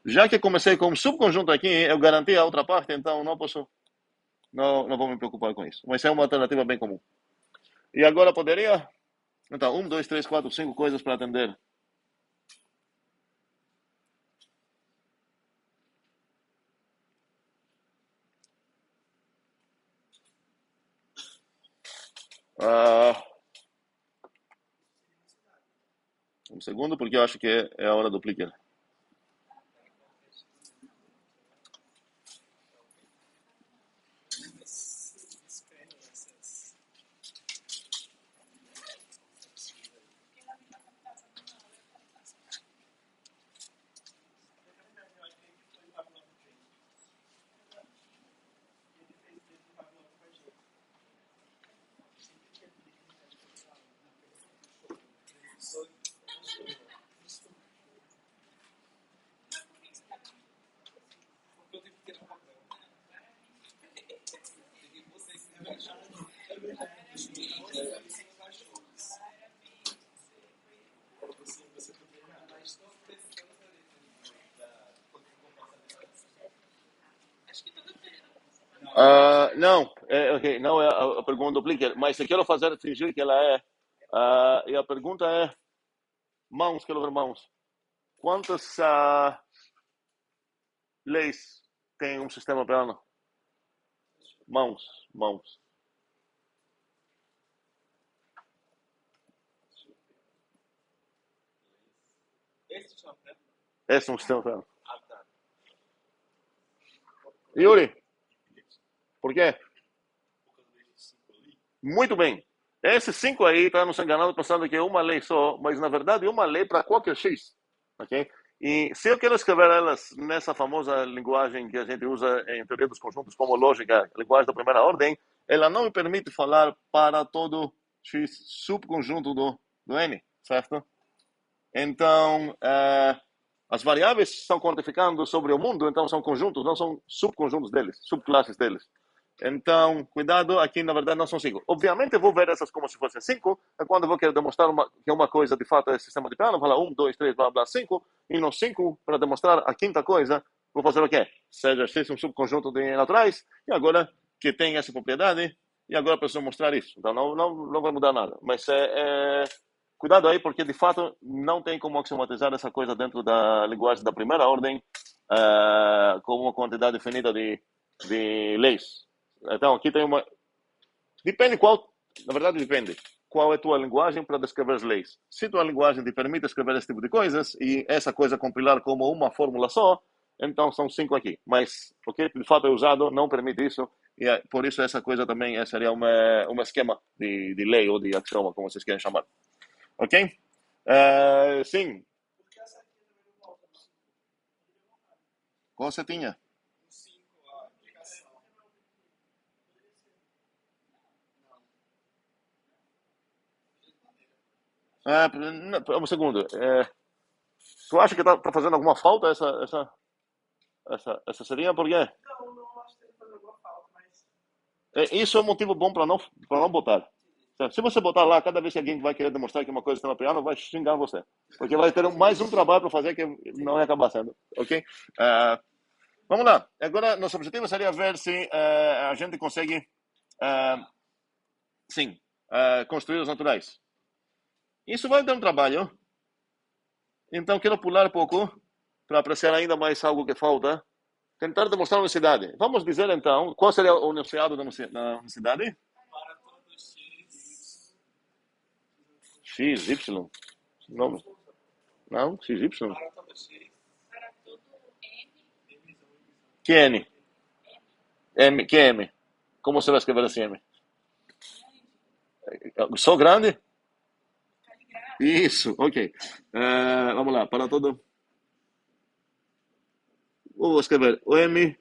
Já que comecei com um subconjunto aqui, eu garanti a outra parte, então não vou me preocupar com isso. Mas é uma alternativa bem comum. E agora poderia? Então, 1, 2, 3, 4, 5 coisas para atender. Um segundo, porque eu acho que é a hora do clicker. Não, okay, não é a pergunta do clicker, mas eu quero fingir que ela é. E a pergunta é, quero ver mãos. Quantas leis tem um sistema plano? Mãos. Esse é um sistema plano. Yuri, por quê? Muito bem. Esse 5 aí está nos enganando pensando que é uma lei só, mas na verdade é uma lei para qualquer x. Ok? E se eu quero escrever elas nessa famosa linguagem que a gente usa em teoria dos conjuntos como lógica, linguagem da primeira ordem, ela não me permite falar para todo x subconjunto do n, certo? Então, as variáveis estão quantificando sobre o mundo, então são conjuntos, não são subconjuntos deles, subclasses deles. Então, cuidado, aqui na verdade não são 5. Obviamente eu vou ver essas como se fossem 5, é quando eu vou querer demonstrar que uma coisa de fato é sistema de plano, falar 1, 2, 3, blá, blá, 5, e no 5, para demonstrar a quinta coisa, vou fazer o quê? Seja x um subconjunto de naturais, e agora que tem essa propriedade, e agora preciso mostrar isso. Então não vai mudar nada. Mas cuidado aí, porque de fato não tem como axiomatizar essa coisa dentro da linguagem da primeira ordem, com uma quantidade infinita de leis. Então, aqui tem uma... Depende qual... Na verdade, depende. Qual é a tua linguagem para descrever as leis? Se tua linguagem te permite escrever esse tipo de coisas e essa coisa compilar como uma fórmula só, então são 5 aqui. Mas o que de fato é usado não permite isso. E por isso essa coisa também seria um esquema de lei ou de axioma, como vocês querem chamar. Ok? Sim. Porque essa aqui também não volta no 5. Qual você tinha? O 5, a aplicação. Um segundo. Tu acha que tá fazendo alguma falta essa seria? Por quê? Não acho que ele faz alguma falta, mas. Isso é um motivo bom para não botar. Se você botar lá, cada vez que alguém vai querer demonstrar que uma coisa está no piano, vai xingar você. Porque vai ter mais um trabalho para fazer que não vai acabar sendo. Ok? Vamos lá. Agora, nosso objetivo seria ver se a gente consegue, sim, construir os naturais. Isso vai dar um trabalho. Então, quero pular um pouco para apreciar ainda mais algo que falta. Tentar demonstrar a unicidade. Vamos dizer, então, qual seria o enunciado da unicidade? Para todo x. X, Y. Não, X, Y. Para todo x. Para todo M, Que N? M, que M? Como você vai escrever assim M? Sou grande? caligrafo, Isso, ok. Vamos lá, para todo. Vou escrever o M,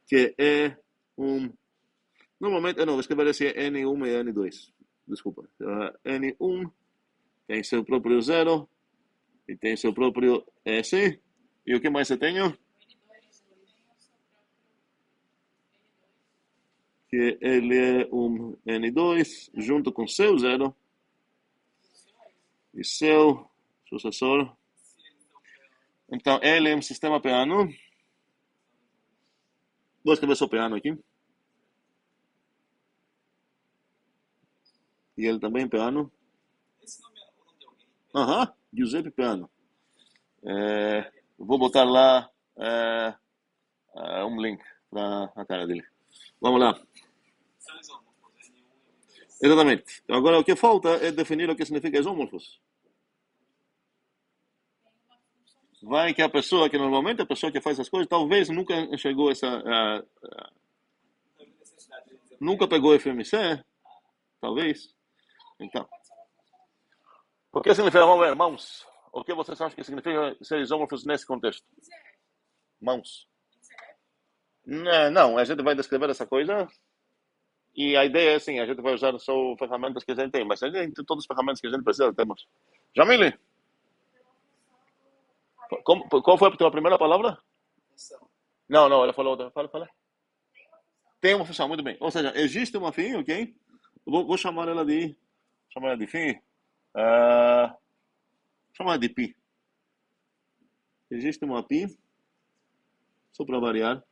que é um. Normalmente, não, vou escrever esse N1 e N2. Desculpa. N1 tem seu próprio zero e tem seu próprio S. E o que mais eu tenho? N2, tem o seu próprio N2, Que ele é um N2 junto com seu zero e seu sucessor. Então, ele é um sistema piano. Vou escrever só piano aqui. E ele também piano. Esse nome é o nome de alguém? Aham, Giuseppe Piano. Vou botar lá um link para a cara dele. Vamos lá. São isômorfos, N1 e N2. Exatamente. Agora, o que falta é definir o que significa isômorfos. Vai que a pessoa, que normalmente a pessoa que faz essas coisas, talvez nunca enxergou Não tem necessidade de dizer. nunca pegou FMC, talvez. Então, o que significa, vamos ver, mãos? O que vocês acham que significa ser isômorfos nesse contexto? Mãos. Não, a gente vai descrever essa coisa e a ideia é assim, a gente vai usar só ferramentas que a gente tem, mas a gente tem todas as ferramentas que a gente precisa, temos. Jamile, qual foi a tua primeira palavra? Função. Não, ela falou outra. Fala. Tem uma função, muito bem. Ou seja, existe uma fim, ok? Vou chamar ela de fim. Chamar de pi. Existe uma pi, só para variar,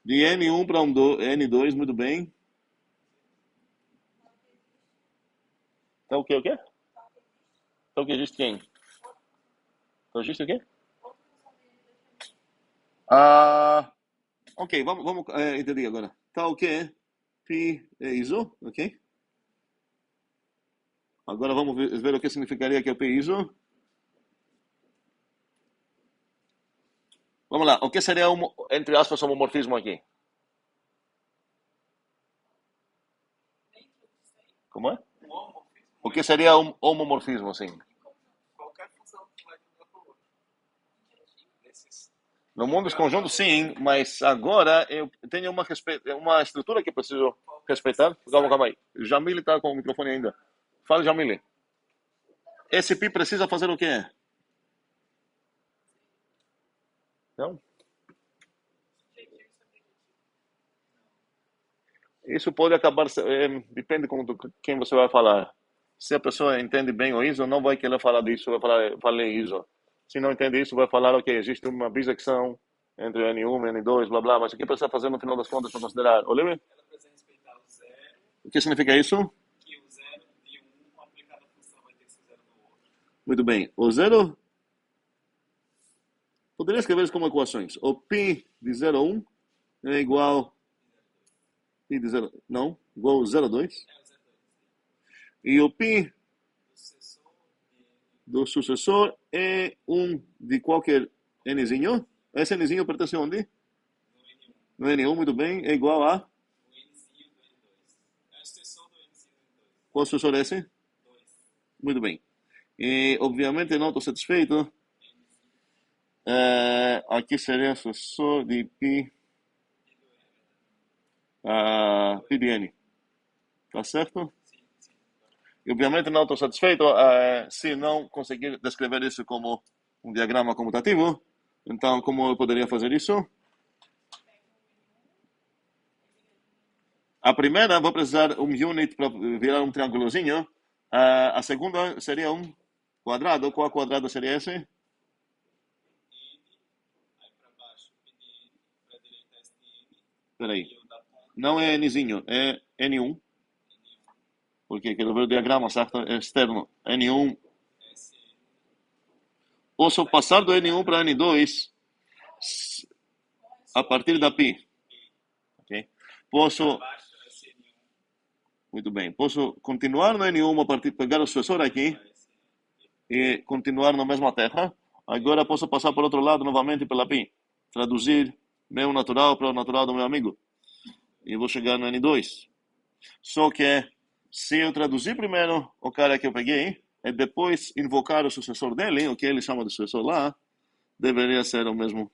de N1 para N2, muito bem. Então o quê? Então o que existe quem? Então existe o quê? Ok, vamos entender agora. Tá o quê? Pi é ISO, ok? Agora vamos ver o que significaria que é o Pi ISO. Vamos lá, o que seria, entre aspas, homomorfismo aqui? Como é? Um homomorfismo. O que seria um homomorfismo, sim? Qualquer função que vai de um para o outro. Desses. No mundo dos conjuntos, sim, mas agora eu tenho uma estrutura que eu preciso respeitar. Calma aí. Jamile está com o microfone ainda. Fala, Jamile. Esse pi precisa fazer o quê? Não? Isso pode acabar, depende quem você vai falar. Se a pessoa entende bem o ISO, não vai querer falar disso, vai falar ISO. Se não entende isso, vai falar, ok, existe uma bissecção entre N1 e N2, blá blá, mas o que precisa fazer no final das contas para considerar? Olha, Ela precisa respeitar o zero, o que significa isso? que o zero de um aplicado à função vai ter que ser zero do outro. Muito bem. O zero poderia escrever isso como equações. O π de 0 a 1 é igual π de 0, não, igual a 0,2. E o π do sucessor é 1 de qualquer nzinho. Esse nzinho pertence a onde? No N1, muito bem, é igual a... Qual sucessor é esse? Muito bem. E, obviamente, não estou satisfeito. Aqui seria o sucessor de π, π de n. Tá certo? E, obviamente, não estou satisfeito se não conseguir descrever isso como um diagrama comutativo. Então, como eu poderia fazer isso? A primeira, vou precisar um unit para virar um triângulozinho. A segunda seria um quadrado. Qual quadrado seria esse? Aí para baixo, PDN, para a direita STM, Espera aí. e o da ponta Não é nzinho, é N1. Porque quero ver o diagrama, certo? É externo. N1. SN, Posso passar do N1 para N2 a partir da π. Ok? Posso... abaixo SN1, Muito bem. Posso continuar no N1 a partir pegar o sucessor aqui e continuar na mesma terra. Agora posso passar por outro lado novamente pela π. Traduzir meu natural para o natural do meu amigo. E vou chegar no N2. Só que se eu traduzir primeiro o cara que eu peguei e depois invocar o sucessor dele, o que ele chama de sucessor lá, deveria ser o mesmo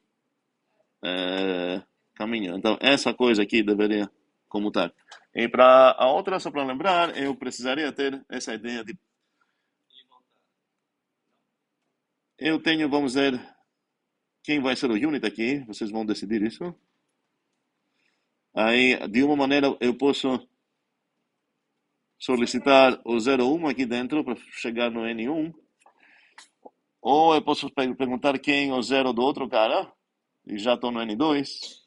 caminho. Então, essa coisa aqui deveria comutar. E para a outra, só para lembrar, eu precisaria ter essa ideia de... Eu tenho, vamos dizer, quem vai ser o unit aqui, vocês vão decidir isso. Aí, de uma maneira, eu posso solicitar o 01 aqui dentro para chegar no N1. Ou eu posso perguntar quem é o 0 do outro cara, e já estou no N2.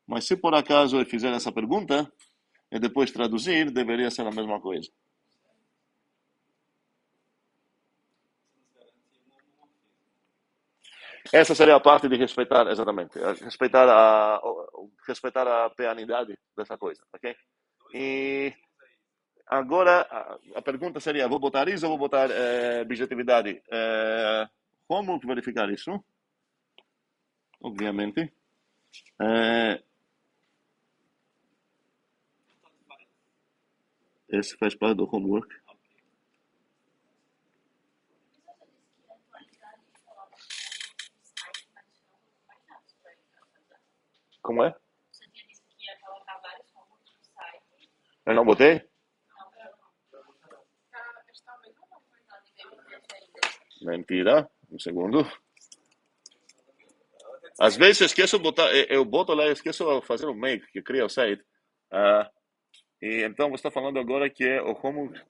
Mas se por acaso eu fizer essa pergunta, e depois traduzir, deveria ser a mesma coisa. Essa seria a parte de respeitar, exatamente, respeitar a perenidade dessa coisa, ok? E agora a pergunta seria, vou botar isso ou vou botar objetividade? Como verificar isso? Obviamente. Esse faz parte do homework. Como é? Você tinha dito que ia colocar vários homeworks no site. Eu não botei? Está mesmo não coisa de MTF ainda. Mentira. Um segundo. Às vezes eu esqueço de botar, eu boto lá, eu esqueço de fazer o make, que cria o site. E então você está falando agora que é o homework.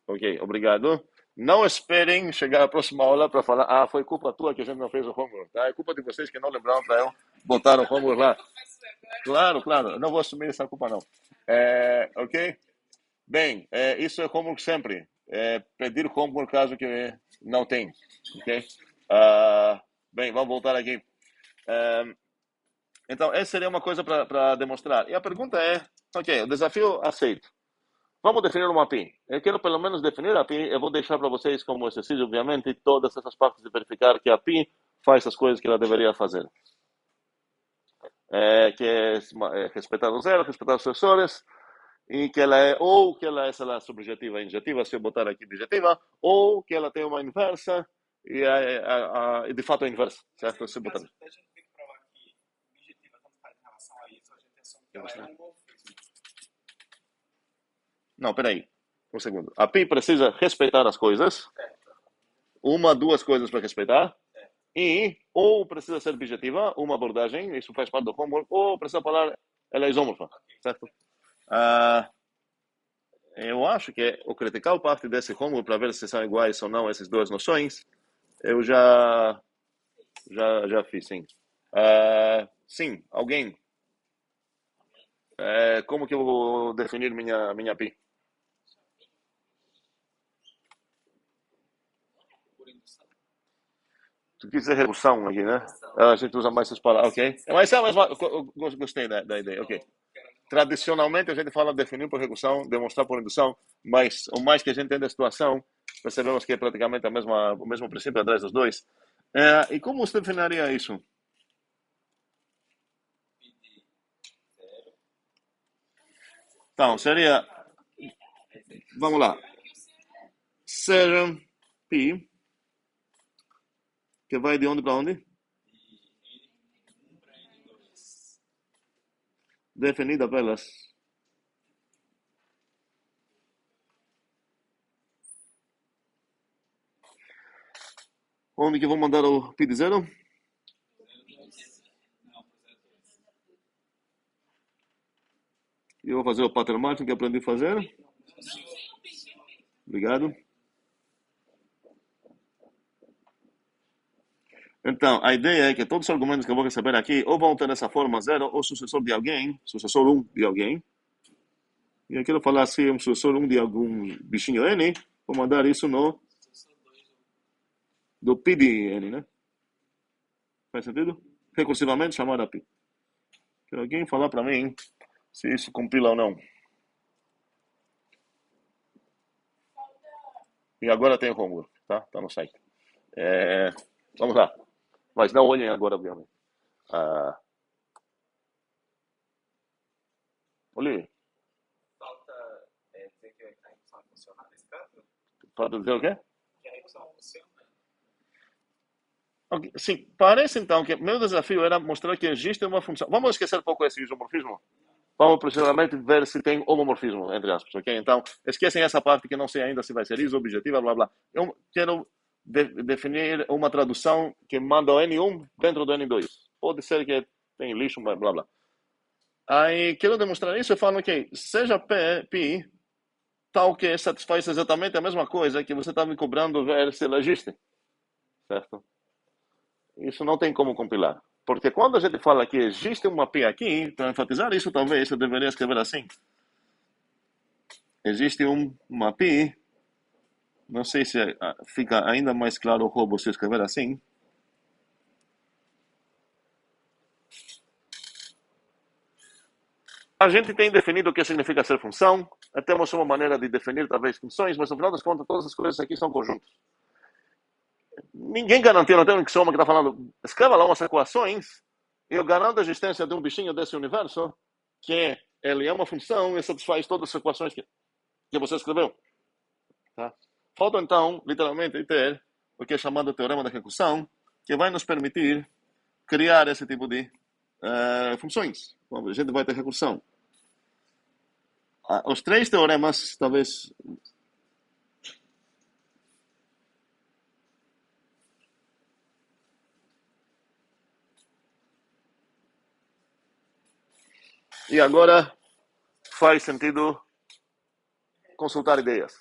Ok, obrigado. Não esperem chegar à próxima aula para falar, foi culpa tua que a gente não fez o homework, tá? É culpa de vocês que não lembraram para eu botar o homework lá. Claro, claro, eu não vou assumir essa culpa não. Ok? Bem, isso é homework sempre. Pedir homework caso que não tem, ok? Bem, vamos voltar aqui. Então, essa seria uma coisa para demonstrar. E a pergunta é, ok, o desafio aceito. Vamos definir uma PIN. Eu quero pelo menos definir a PIN. Eu vou deixar para vocês como exercício, obviamente, todas essas partes de verificar que a PIN faz as coisas que ela deveria fazer. Que é respeitar o zero, respeitar os sucessores, e que ela é, ou que ela é, sei lá, subjetiva e injetiva, se eu botar aqui objetiva, ou que ela tem uma inversa, e de fato é inversa, certo? Se eu botar... a gente tem que provar que objetiva tanto faz em relação a isso, a gente assume que ela é um morfismo. Não, peraí. Um segundo. A PIN precisa respeitar as coisas. Uma, duas coisas para respeitar. E ou precisa ser objetiva, uma abordagem, isso faz parte do homework, ou precisa falar, ela é isômorfa, certo? Eu acho que o critical parte desse homework para ver se são iguais ou não essas duas noções, eu já fiz, sim. Sim, alguém? Como que eu vou definir minha PI? Por indução. Tu quis dizer recursão aqui, né? A gente usa mais essas palavras, ok? Mas é a mesma, eu gostei da ideia, ok. Tradicionalmente a gente fala definir por recursão, demonstrar por indução, mas o mais que a gente entende a situação, percebemos que é praticamente o mesmo princípio atrás dos dois. E como você definiria isso? Então, seria, vamos lá, ser pi, que vai de onde para onde? Definida pelas. Onde que vou mandar o pi de zero? E eu vou fazer o pattern matching que aprendi a fazer. Obrigado. Então, a ideia é que todos os argumentos que eu vou receber aqui ou vão ter essa forma zero ou sucessor de alguém, sucessor 1 de alguém. E eu quero falar se é um sucessor 1 de algum bichinho n, vou mandar isso no do pi de n, né? Faz sentido? Recursivamente chamar a pi. Quero alguém falar para mim se isso compila ou não. E agora tem o homework, tá? Tá no site. Vamos lá. Mas não olhem agora, obviamente. Olhe, Falta dizer que a redução funciona nesse caso? pode dizer o quê? Que a redução funciona. Ok, sim, parece então que meu desafio era mostrar que existe uma função. Vamos esquecer um pouco esse isomorfismo. Vamos precisamente ver se tem homomorfismo, entre aspas, ok? Então, esquecem essa parte que não sei ainda se vai ser iso, objetiva, blá blá. Eu quero definir uma tradução que manda o N1 dentro do N2. Pode ser que tem lixo, blá blá blá. Aí, quero demonstrar isso e falo, ok, seja P, pi, tal que satisfaz exatamente a mesma coisa que você está me cobrando ver se ela existe, certo? Isso não tem como compilar. Porque quando a gente fala que existe uma P aqui, para enfatizar isso, talvez eu deveria escrever assim. Existe uma P, não sei se fica ainda mais claro o roubo se eu escrever assim. A gente tem definido o que significa ser função, temos uma maneira de definir talvez funções, mas no final das contas todas as coisas aqui são conjuntos. Ninguém garantiu, não tem um axioma que está falando, escreva lá umas equações, e eu garanto a existência de um bichinho desse universo, que ele é uma função e satisfaz todas as equações que você escreveu. Tá? Falta então, literalmente, ter o que é chamado teorema da recursão, que vai nos permitir criar esse tipo de funções. Bom, a gente vai ter recursão. Os três teoremas, talvez. E agora faz sentido consultar ideias.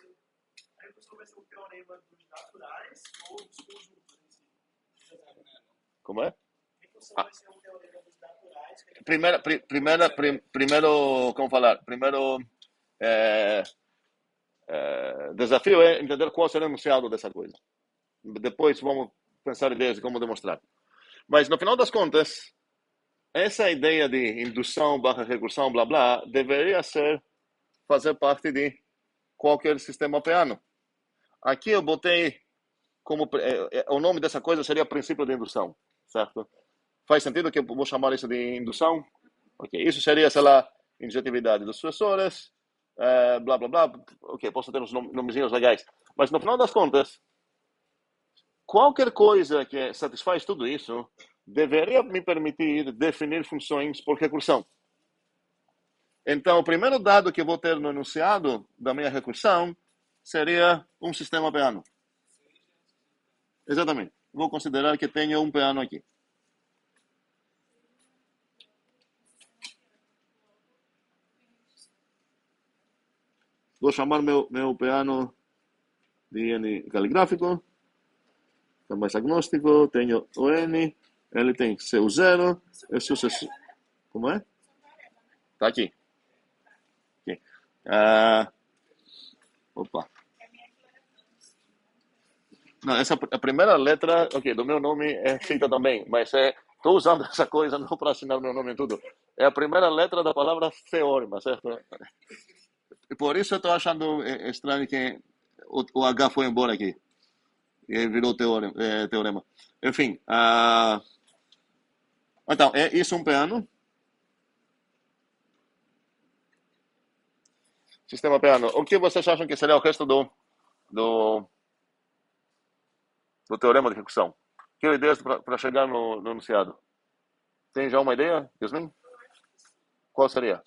A recursão vai ser o teorema dos naturais ou dos conjuntos em si? Como é? A recursão vai ser um teorema dos naturais. Primeiro, como falar? Primeiro desafio é entender qual será o enunciado dessa coisa. Depois vamos pensar ideias de como demonstrar. Mas no final das contas, essa ideia de indução barra recursão, blá blá, deveria fazer parte de qualquer sistema piano. Aqui eu botei como o nome dessa coisa seria princípio de indução, certo? Faz sentido que eu vou chamar isso de indução? Ok, isso seria, sei lá, injetividade dos sucessores, blá blá blá. Ok, posso ter uns nomezinhos legais. Mas no final das contas, qualquer coisa que satisfaz tudo isso deveria me permitir definir funções por recursão. Então, o primeiro dado que eu vou ter no enunciado da minha recursão seria um sistema piano. Exatamente. Vou considerar que tenho um piano aqui. Vou chamar meu piano de N caligráfico. É mais agnóstico. Tenho o N. Ele tem CU0. É sucessor. Como é? Tá aqui. Aqui. Opa. Não, essa a primeira letra, ok, do meu nome é feita também, mas estou usando essa coisa não para assinar meu nome em tudo. É a primeira letra da palavra teorema, certo? E por isso eu estou achando estranho que o H foi embora aqui e virou teorema. Enfim, então, é isso um piano. Sistema piano. O que vocês acham que seria o resto do, do teorema de recursão? Que ideias para chegar no enunciado? Tem já uma ideia, Yasmin? Qual seria?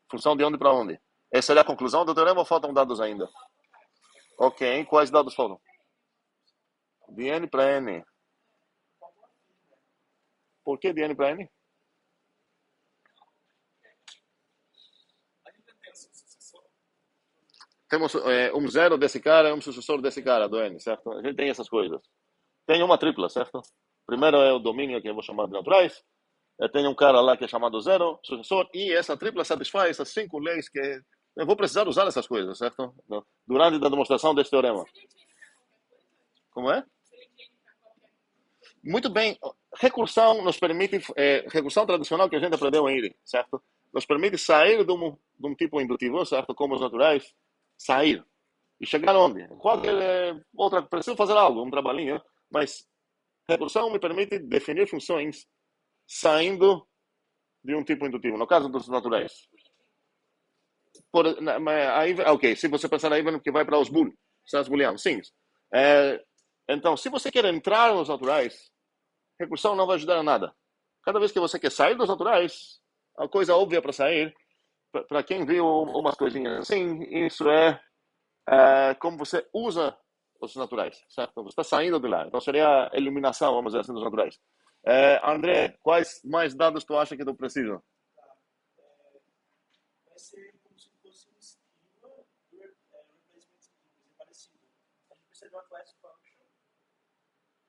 Função de onde para onde? Essa seria a conclusão do teorema ou faltam dados ainda? Ok, quais dados faltam? De n para n. Por que de n para n? Ainda tem o sucessor. Temos um zero desse cara e um sucessor desse cara, do n, certo? A gente tem essas coisas. Tem uma tripla, certo? Primeiro é o domínio, que eu vou chamar de naturais. Tem um cara lá que é chamado zero, sucessor, e essa tripla satisfaz essas 5 leis que eu vou precisar usar essas coisas, certo? Durante a demonstração desse teorema. Como é? Muito bem. Recursão nos permite, recursão tradicional que a gente aprendeu em IRI, certo? Nos permite sair de um tipo indutivo, certo? Como os naturais, sair. E chegar onde? Qualquer outra, preciso fazer algo, um trabalhinho, mas recursão me permite definir funções saindo de um tipo indutivo, no caso dos naturais. Aí, ok, se você pensar aí que vai para os booleanos, sim. Então, se você quer entrar nos naturais, recursão não vai ajudar a nada. Cada vez que você quer sair dos naturais, a coisa óbvia para sair, para quem viu umas coisinhas assim, isso como você usa os naturais, certo? Você está saindo de lá. Então seria a eliminação, vamos dizer assim, dos naturais. André, quais mais dados tu acha que tu precisa? Vai ser como se fosse um esquema do replacement scheme, é parecido. A gente precisa de uma class function,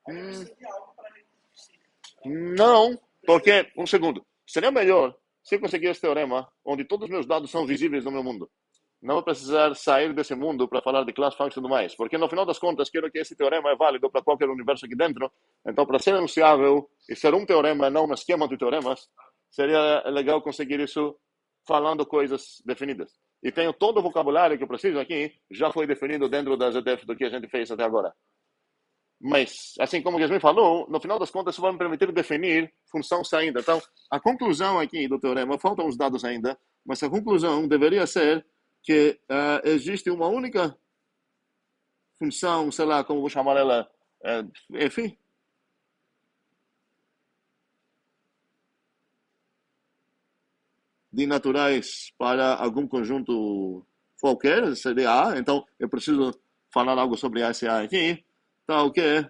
aí precisa de algo para reconhecer. Não, porque, um segundo, seria melhor se eu conseguir esse teorema onde todos os meus dados são visíveis no meu mundo. Não vou precisar sair desse mundo para falar de class function e tudo mais, porque no final das contas quero que esse teorema é válido para qualquer universo aqui dentro. Então, para ser enunciável e ser um teorema, não um esquema de teoremas, seria legal conseguir isso falando coisas definidas. E tenho todo o vocabulário que eu preciso aqui, já foi definido dentro da ZDF do que a gente fez até agora. Mas, assim como o Yasmin falou, no final das contas, isso vai me permitir definir função saindo. Então, a conclusão aqui do teorema, faltam os dados ainda, mas a conclusão deveria ser que existe uma única função, sei lá, como vou chamar ela, f, de naturais para algum conjunto qualquer, seria A. Então, eu preciso falar algo sobre esse A aqui. Tá, ok.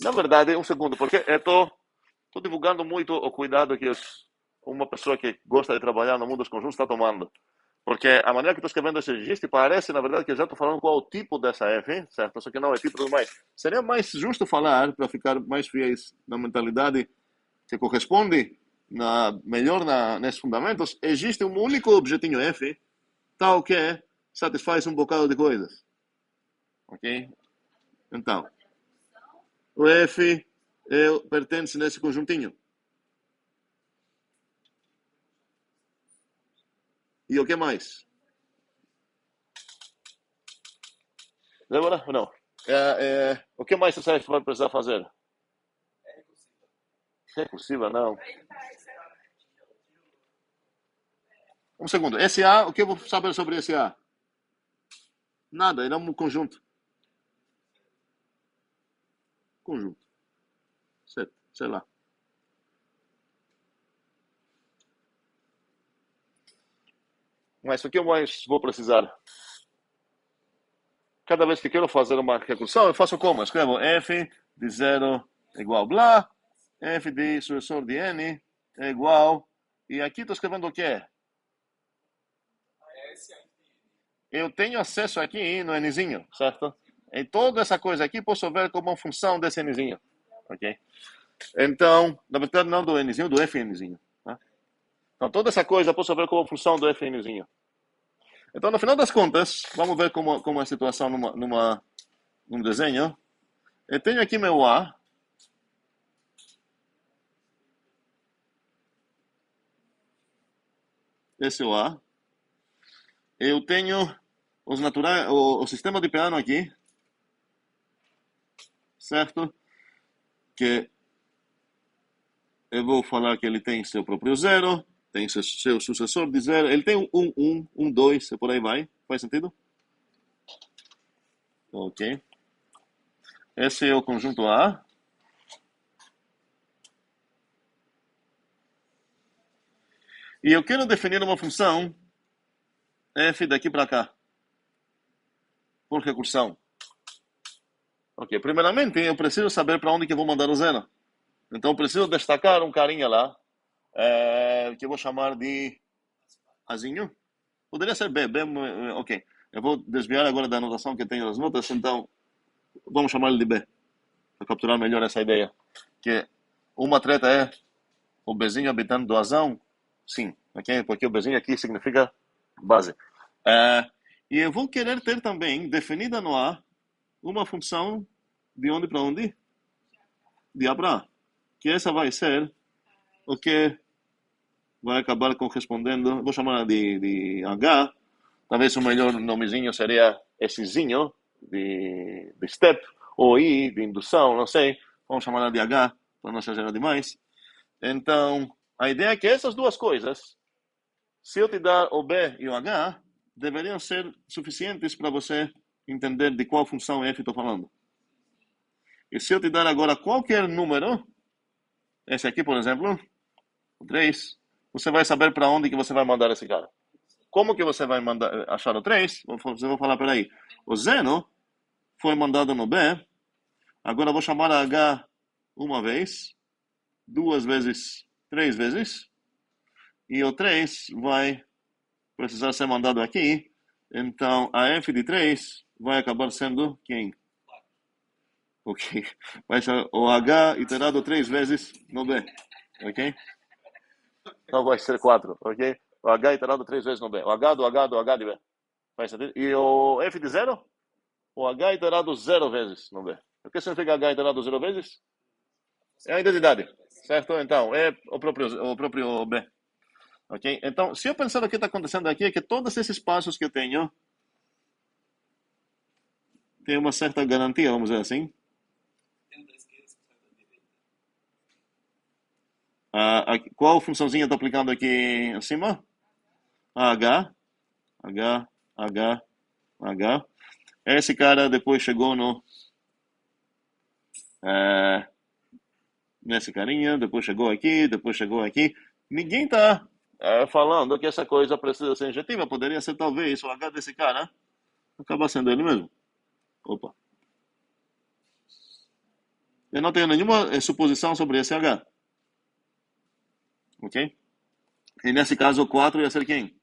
Na verdade, um segundo, porque eu estou divulgando muito o cuidado que uma pessoa que gosta de trabalhar no mundo dos conjuntos está tomando. Porque a maneira que estou escrevendo esse registro parece, na verdade, que eu já estou falando qual é o tipo dessa F, certo? Só que não é tipo e tudo mais. Seria mais justo falar, para ficar mais fiéis na mentalidade que corresponde melhor nesses fundamentos, existe um único objetinho F, tal que satisfaz um bocado de coisas. Ok? Então, o F pertence nesse conjuntinho. E o que mais? Débora? Não. O que mais você vai precisar fazer? Recursiva, não. Um segundo. Esse A, o que eu vou saber sobre esse A? Nada, ele é um conjunto. Conjunto. Certo, sei lá. Mas o que eu mais vou precisar? Cada vez que quero fazer uma recursão, eu faço como? Eu escrevo f de 0 igual blá, f de sucessor de n é igual... E aqui estou escrevendo o quê? Eu tenho acesso aqui no nzinho, certo? E toda essa coisa aqui posso ver como uma função desse nzinho. Ok? Então, na verdade não do nzinho, do fnzinho. Tá? Então, toda essa coisa eu posso ver como função do fnzinho. Então, no final das contas, vamos ver como é a situação num desenho. Eu tenho aqui meu A. Esse é o A. Eu tenho o sistema de piano aqui, certo? Que eu vou falar que ele tem seu próprio zero, tem seu sucessor de zero, ele tem um, dois, e por aí vai. Faz sentido? Ok. Esse é o conjunto A. E eu quero definir uma função f daqui para cá, por recursão. Ok, primeiramente eu preciso saber para onde que eu vou mandar o zero. Então eu preciso destacar um carinha lá, que eu vou chamar de Azinho. Poderia ser B, ok. Eu vou desviar agora da anotação que tenho nas notas, então vamos chamar ele de B, para capturar melhor essa ideia. Que uma treta é o Bzinho habitando do Azão, sim, ok? Porque o Bzinho aqui significa base. E eu vou querer ter também, definida no A, uma função de onde para onde? De A para A. Que essa vai ser o que vai acabar correspondendo, vou chamar de H. Talvez o melhor nomezinho seria esse zinho de step, ou I, de indução, não sei. Vamos chamar de H, para não exagerar demais. Então, a ideia é que essas duas coisas, se eu te dar o B e o H, deveriam ser suficientes para você entender de qual função F estou falando. E se eu te dar agora qualquer número, esse aqui, por exemplo, o 3, você vai saber para onde que você vai mandar esse cara. Como que você vai achar o 3? Você vai falar, peraí, o zero foi mandado no B, agora eu vou chamar a H uma vez, duas vezes, três vezes, e o 3 vai precisar ser mandado aqui, então a F de 3 vai acabar sendo quem? Ok. Vai ser o H iterado 3 vezes no B, ok? Então vai ser 4, ok? O H iterado 3 vezes no B. O H do H do H de B. Faz sentido? E o F de 0? O H iterado 0 vezes no B. O que significa H iterado 0 vezes? É a identidade, certo? Então, é o próprio B. Ok? Então, se eu pensar o que está acontecendo aqui, é que todos esses passos que eu tenho tem uma certa garantia, vamos dizer assim. Qual funçãozinha está aplicando aqui acima? H, H, H, H. Esse cara depois chegou nesse carinha, depois chegou aqui. Ninguém está falando que essa coisa precisa ser injetiva. Poderia ser talvez o H desse cara acaba sendo ele mesmo. Opa. Eu não tenho nenhuma suposição sobre esse H. Ok? E nesse caso o 4 ia ser quem?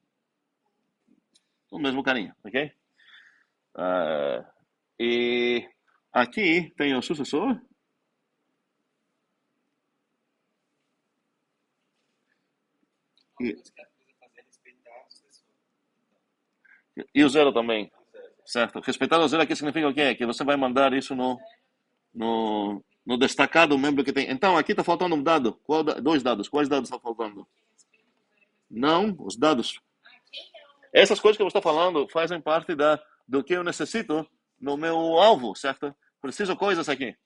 O mesmo carinha, ok? E aqui tem o sucessor. E o zero também, certo? Respeitar o zero aqui significa o quê? Que você vai mandar isso no destacado membro que tem. Então, aqui está faltando um dado. Dois dados. Quais dados estão faltando? Não, os dados. Essas coisas que você está falando fazem parte do que eu necessito no meu alvo, certo? Preciso coisas aqui.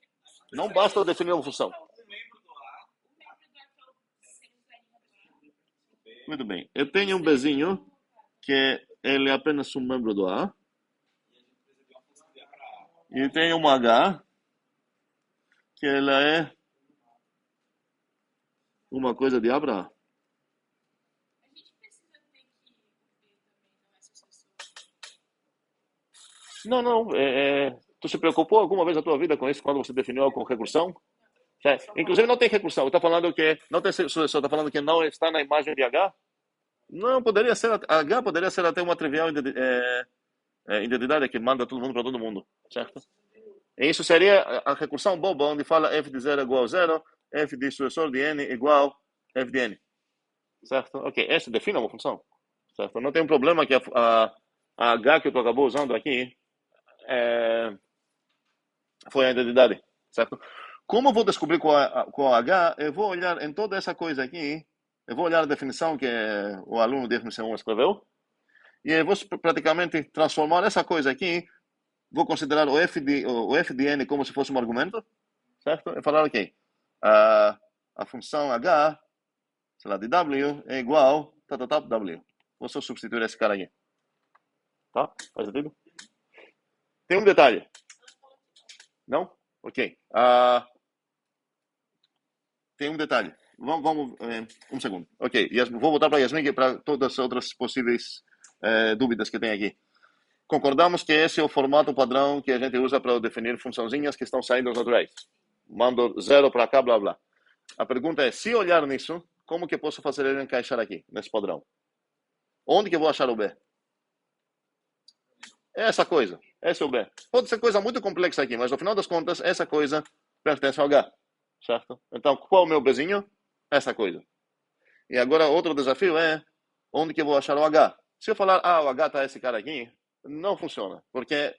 Não basta eu definir uma função. Muito bem. Eu tenho um Bzinho que ele é apenas um membro do A. E tem uma H que ela é uma coisa de A para A. Não. Tu se preocupou alguma vez na tua vida com isso quando você definiu com recursão? Inclusive não tem recursão. Está falando que não tem sucessor. Está falando que não está na imagem de H? Não, poderia ser H poderia ser até uma trivial identidade que manda todo mundo para todo mundo, certo? E isso seria a recursão boba, onde fala f de 0 igual a 0, f de sucessor de n igual f de n. certo? Ok, esse define uma função, certo? Não tem um problema que a H que tu acabou usando aqui foi a identidade, certo? Como eu vou descobrir qual a H, eu vou olhar em toda essa coisa aqui, eu vou olhar a definição que o aluno de definição 1 escreveu, e eu vou praticamente transformar essa coisa aqui, vou considerar o f de n como se fosse um argumento, certo? E falar, ok, a função H, sei lá, de W é igual, W. Vou só substituir esse cara aqui. Tá? Faz sentido? Tem um detalhe. Não? Ok. Tem um detalhe. Vamos um segundo. Ok. Vou voltar para Yasmin para todas as outras possíveis dúvidas que tem aqui. Concordamos que esse é o formato padrão que a gente usa para definir funçãozinhas que estão saindo naturais. Mando 0 para cá, blá, blá. A pergunta é, se olhar nisso, como que eu posso fazer ele encaixar aqui, nesse padrão? Onde que eu vou achar o B? Essa coisa. Esse é o B. Pode ser coisa muito complexa aqui, mas no final das contas, essa coisa pertence ao H. Certo? Então, qual é o meu Bzinho? Essa coisa. E agora, outro desafio é, onde que eu vou achar o H? Se eu falar, o H tá esse cara aqui, não funciona. Porque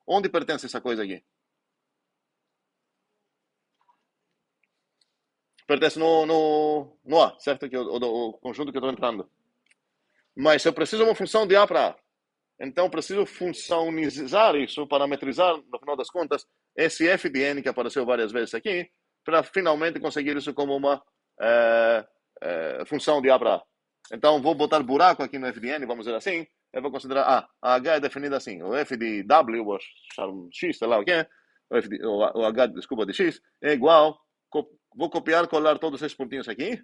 onde pertence essa coisa aqui? Pertence no A, certo? Que o conjunto que eu estou entrando. Mas eu preciso de uma função de A para A. Então, preciso funcionalizar isso, parametrizar, no final das contas, esse f de n que apareceu várias vezes aqui, para finalmente conseguir isso como uma função de A para A. Então, vou botar buraco aqui no f de n, vamos dizer assim, eu vou considerar, a h é definida assim, o f de w, vou achar um x, sei lá o que é, o h, desculpa, de x, é igual, vou copiar, colar todos esses pontinhos aqui,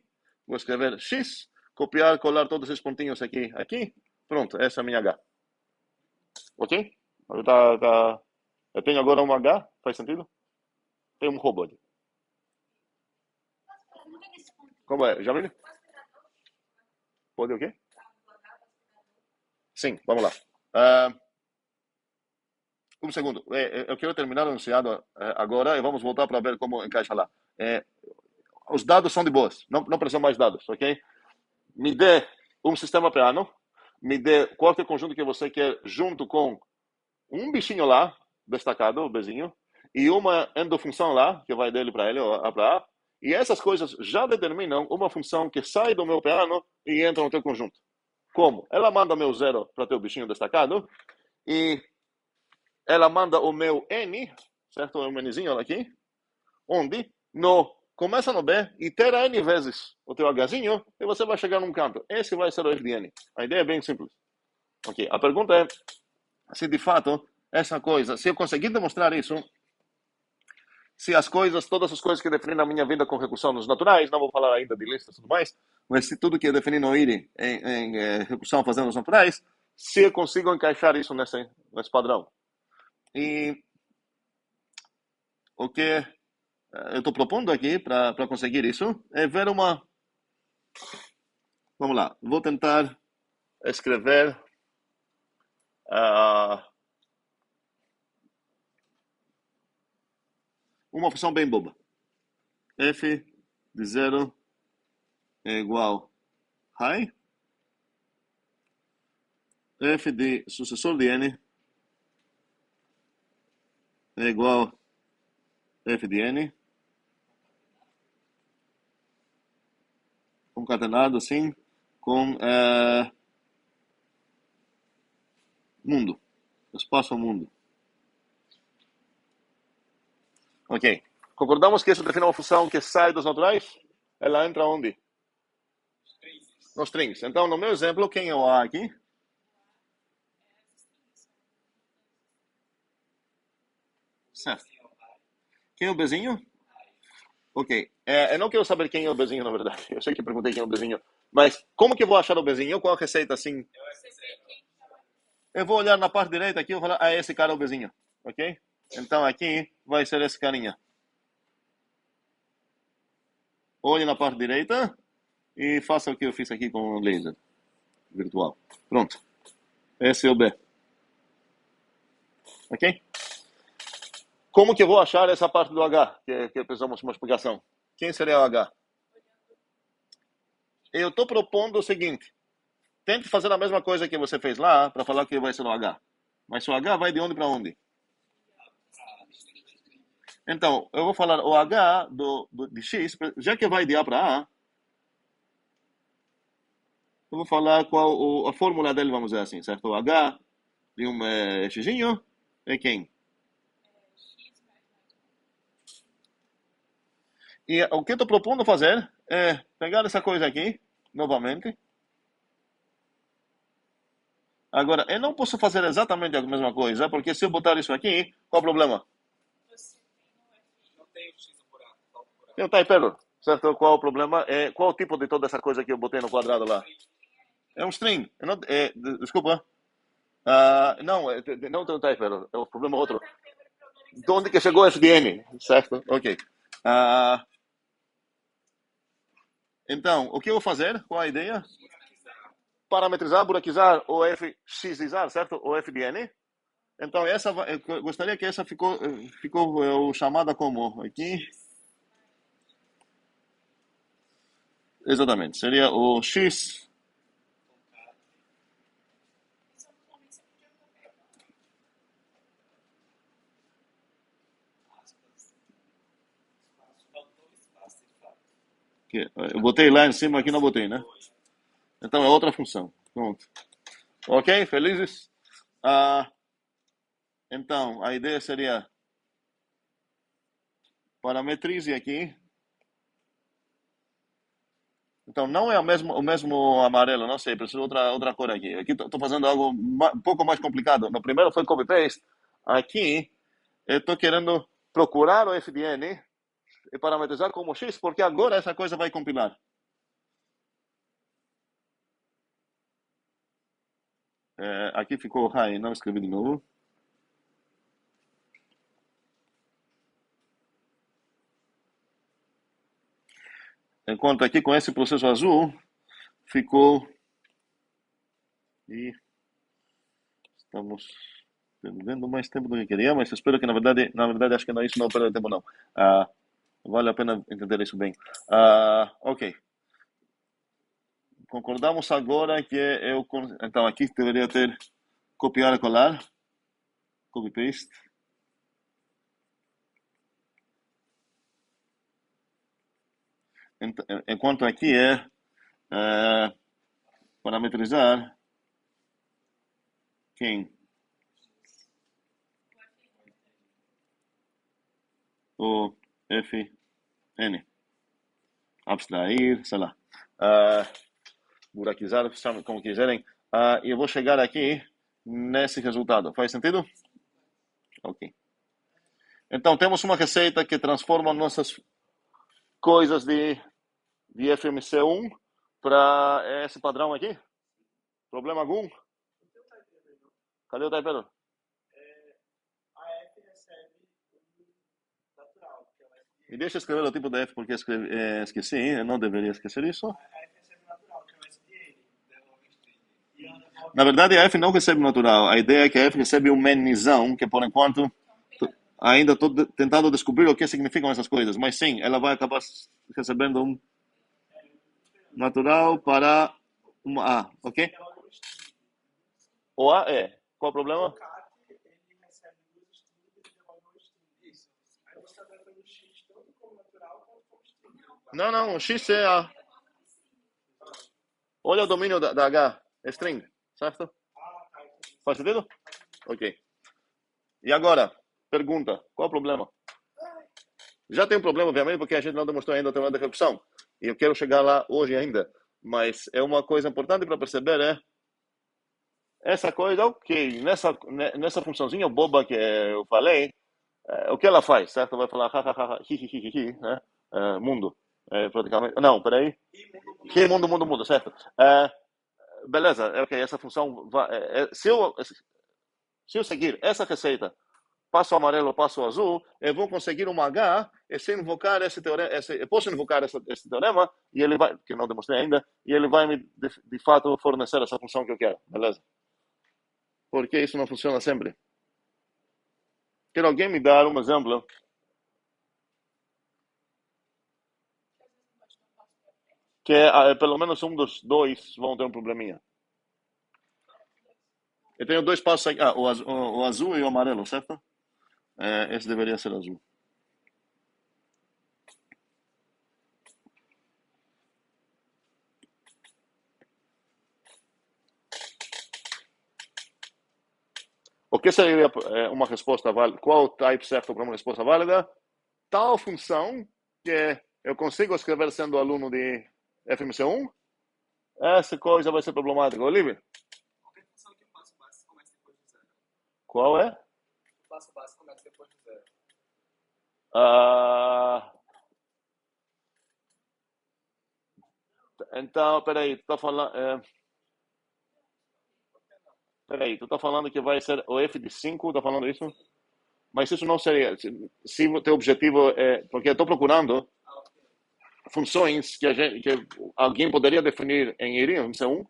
vou escrever x, copiar, colar todos esses pontinhos aqui, pronto, essa é a minha h. Ok? Eu tenho agora um H, faz sentido? Tem um robô ali. Como é? Já viu? Pode o quê? Sim, vamos lá. Um segundo. Eu quero terminar o enunciado agora e vamos voltar para ver como encaixa lá. Os dados são de boas. Não precisam mais dados, ok? Me dê um sistema plano. Me dê qualquer conjunto que você quer junto com um bichinho lá, destacado, o Bzinho, e uma endofunção lá, que vai dele para ele, ou A para A, e essas coisas já determinam uma função que sai do meu plano e entra no teu conjunto. Como? Ela manda meu zero para teu bichinho destacado, e ela manda o meu n, certo? O nzinho aqui, onde começa no B e itera n vezes o teu hzinho, e você vai chegar num canto. Esse vai ser o f de n. A ideia é bem simples. Ok, a pergunta é se de fato essa coisa, se eu conseguir demonstrar isso, se todas as coisas que definem na minha vida com recursão nos naturais, não vou falar ainda de listas e tudo mais, mas se tudo que eu defini no IRI em recursão fazendo os naturais, se eu consigo encaixar isso nesse padrão. E o que eu estou propondo aqui para conseguir isso é ver uma... Vamos lá, vou tentar escrever uma função bem boba. F de 0 é igual high. F de sucessor de n é igual f de n. Concatenado assim com mundo. Espaço ao mundo. Ok. Concordamos que isso define uma função que sai dos naturais? Ela entra onde? Nos strings. Então, no meu exemplo, quem é o A aqui? Certo. Quem é o Bzinho? Ok. Eu não quero saber quem é o Bzinho, na verdade. Eu sei que perguntei quem é o Bzinho. Mas como que eu vou achar o Bzinho? Qual a receita assim? Eu vou olhar na parte direita aqui e vou falar, esse cara é o Bzinho. Ok? Então aqui vai ser esse carinha. Olhe na parte direita e faça o que eu fiz aqui com o laser virtual. Pronto. Esse é o B. Ok? Como que eu vou achar essa parte do H? Que precisamos de uma explicação. Quem seria o H? Eu estou propondo o seguinte: tente fazer a mesma coisa que você fez lá para falar que vai ser o H. Mas o H vai de onde para onde? Então, eu vou falar o H de X, já que vai de A para A, eu vou falar qual a fórmula dele, vamos dizer assim, certo? O H de um X é quem? E o que eu estou propondo fazer é pegar essa coisa aqui, novamente. Agora, eu não posso fazer exatamente a mesma coisa, porque se eu botar isso aqui, qual o problema? Não tem o X no buraco, falta o buraco. Tem o type error, certo? Qual o problema? Qual o tipo de toda essa coisa que eu botei no quadrado lá? É um string. Eu não, desculpa. Não, não tem o type error. É o problema outro. De onde que chegou o FDN? Certo? Ok. Ah, então, o que eu vou fazer? Qual a ideia? Parametrizar, buraquizar ou fxizar, certo? O FDN. Então, eu gostaria que essa ficou chamada como aqui. Exatamente. Seria o X. Faltou espaço, de fato. Que eu botei lá em cima, aqui não botei, né? Então é outra função. Pronto. Ok? Felizes? Então, a ideia seria parametrize aqui. Então, não é o mesmo amarelo, não sei, preciso outra cor aqui. Aqui estou fazendo algo um pouco mais complicado. No primeiro foi copy-paste. Aqui, eu estou querendo procurar o FDN e parametrizar como X, porque agora essa coisa vai compilar. Aqui ficou high, não escrevi de novo. Enquanto aqui com esse processo azul, ficou... E estamos perdendo mais tempo do que queria, mas espero que na verdade acho que não, isso não perde tempo não. Vale a pena entender isso bem. Ok. Concordamos agora que eu... Então aqui deveria ter copiar e colar. Copy paste. Enquanto aqui parametrizar quem? O FN. Abstrair, sei lá. Buraquizar, chame como quiserem. E eu vou chegar aqui nesse resultado. Faz sentido? Ok. Então, temos uma receita que transforma nossas coisas de FMC1 para esse padrão aqui. Problema algum? Cadê o type error? A F recebe o natural, que é o SDA. E deixa eu escrever o tipo de F porque esqueci. Eu não deveria esquecer isso. A F recebe o natural, que é o SDA. Devolve string. E ela devolve Na verdade, a F não recebe natural. A ideia é que a F recebe um menizão, que por enquanto ainda estou tentando descobrir o que significam essas coisas. Mas sim, ela vai acabar recebendo um natural para uma A, ok? devolve o string. O A é. Qual o problema? O CAT, ele recebe duas strings e ele devolve um string. Isso. Aí você está tratando o X tanto como natural quanto como string. Não, o X é A. Olha o domínio da H, é string, certo? Tá, entendi. Faz sentido? Ok. E agora, pergunta, qual o problema? Já tem um problema, obviamente, porque a gente não demonstrou ainda o teorema da redução. E eu quero chegar lá hoje ainda. Mas é uma coisa importante para perceber, essa coisa, ok, nessa funçãozinha boba que eu falei, o que ela faz, certo? Vai falar, hahaha, hihihihi, né? Mundo. Praticamente. Não, peraí. Que mundo, certo? Beleza, ok, essa função vai, se eu seguir essa receita, passo amarelo, passo azul, eu vou conseguir uma H, e se invocar esse teorema, eu posso invocar esse teorema, e ele vai, que eu não demonstrei ainda, e ele vai me, de fato, fornecer essa função que eu quero, beleza? Por que isso não funciona sempre? Quer alguém me dar um exemplo? que pelo menos um dos dois vão ter um probleminha. Eu tenho dois passos aqui. O azul e o amarelo, certo? Esse deveria ser azul. O que seria uma resposta válida? Qual o type certo para uma resposta válida? Tal função que eu consigo escrever sendo aluno de FMC1, essa coisa vai ser problemática. Olivia, Qualquer função que o passo básico começa depois do zero. qual é? O passo básico começa depois do zero. Então, peraí, tu tá falando. Peraí, tu tá falando que vai ser o F de 5, tá falando isso? Mas isso não seria. Se o teu objetivo é. Porque eu estou procurando funções que alguém poderia definir em IRI, em C1,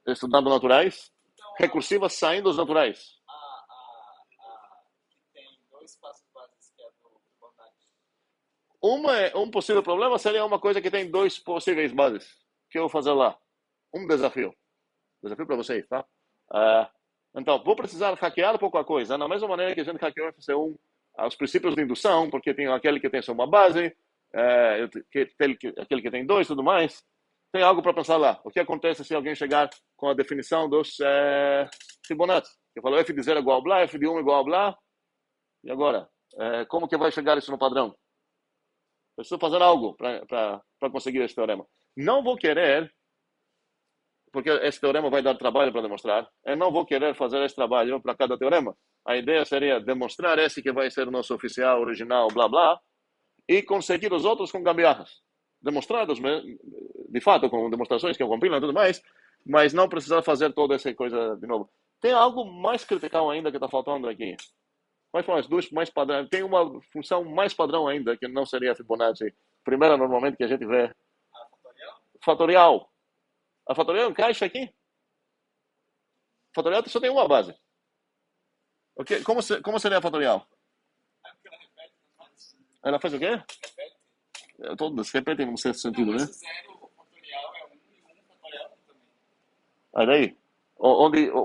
estudando naturais, recursivas saindo dos naturais. Que tem dois passos básicos que é do Fibonacci. Um possível problema seria uma coisa que tem dois possíveis bases. O que eu vou fazer lá? Um desafio. Desafio para vocês, tá? Então, vou precisar hackear pouca coisa. Na mesma maneira que a gente hackeou FC1 os princípios de indução, porque tem aquele que tem só uma base, aquele que tem dois e tudo mais. Tem algo para pensar lá. O que acontece se alguém chegar com a definição dos Fibonacci? Eu falo f de 0 igual a blá, f de 1 igual a blá. E agora? Como que vai chegar isso no padrão? Preciso fazer algo para conseguir esse teorema. Não vou querer, porque esse teorema vai dar trabalho para demonstrar, eu não vou querer fazer esse trabalho para cada teorema. A ideia seria demonstrar esse que vai ser o nosso oficial, original, blá, blá, e conseguir os outros com gambiarras. Demonstrados, de fato, com demonstrações que eu compilo e tudo mais, mas não precisar fazer toda essa coisa de novo. Tem algo mais critical ainda que está faltando aqui. Quais foram as duas mais padrões? Tem uma função mais padrão ainda, que não seria a Fibonacci. Primeira, normalmente, que a gente vê. Fatorial. A fatorial encaixa aqui? Fatorial só tem uma base. Okay. Como seria a fatorial? Ela faz o quê? Todas repetem no certo sentido, né? Zero fatorial é 1 e 1 fatorial também. Aí daí?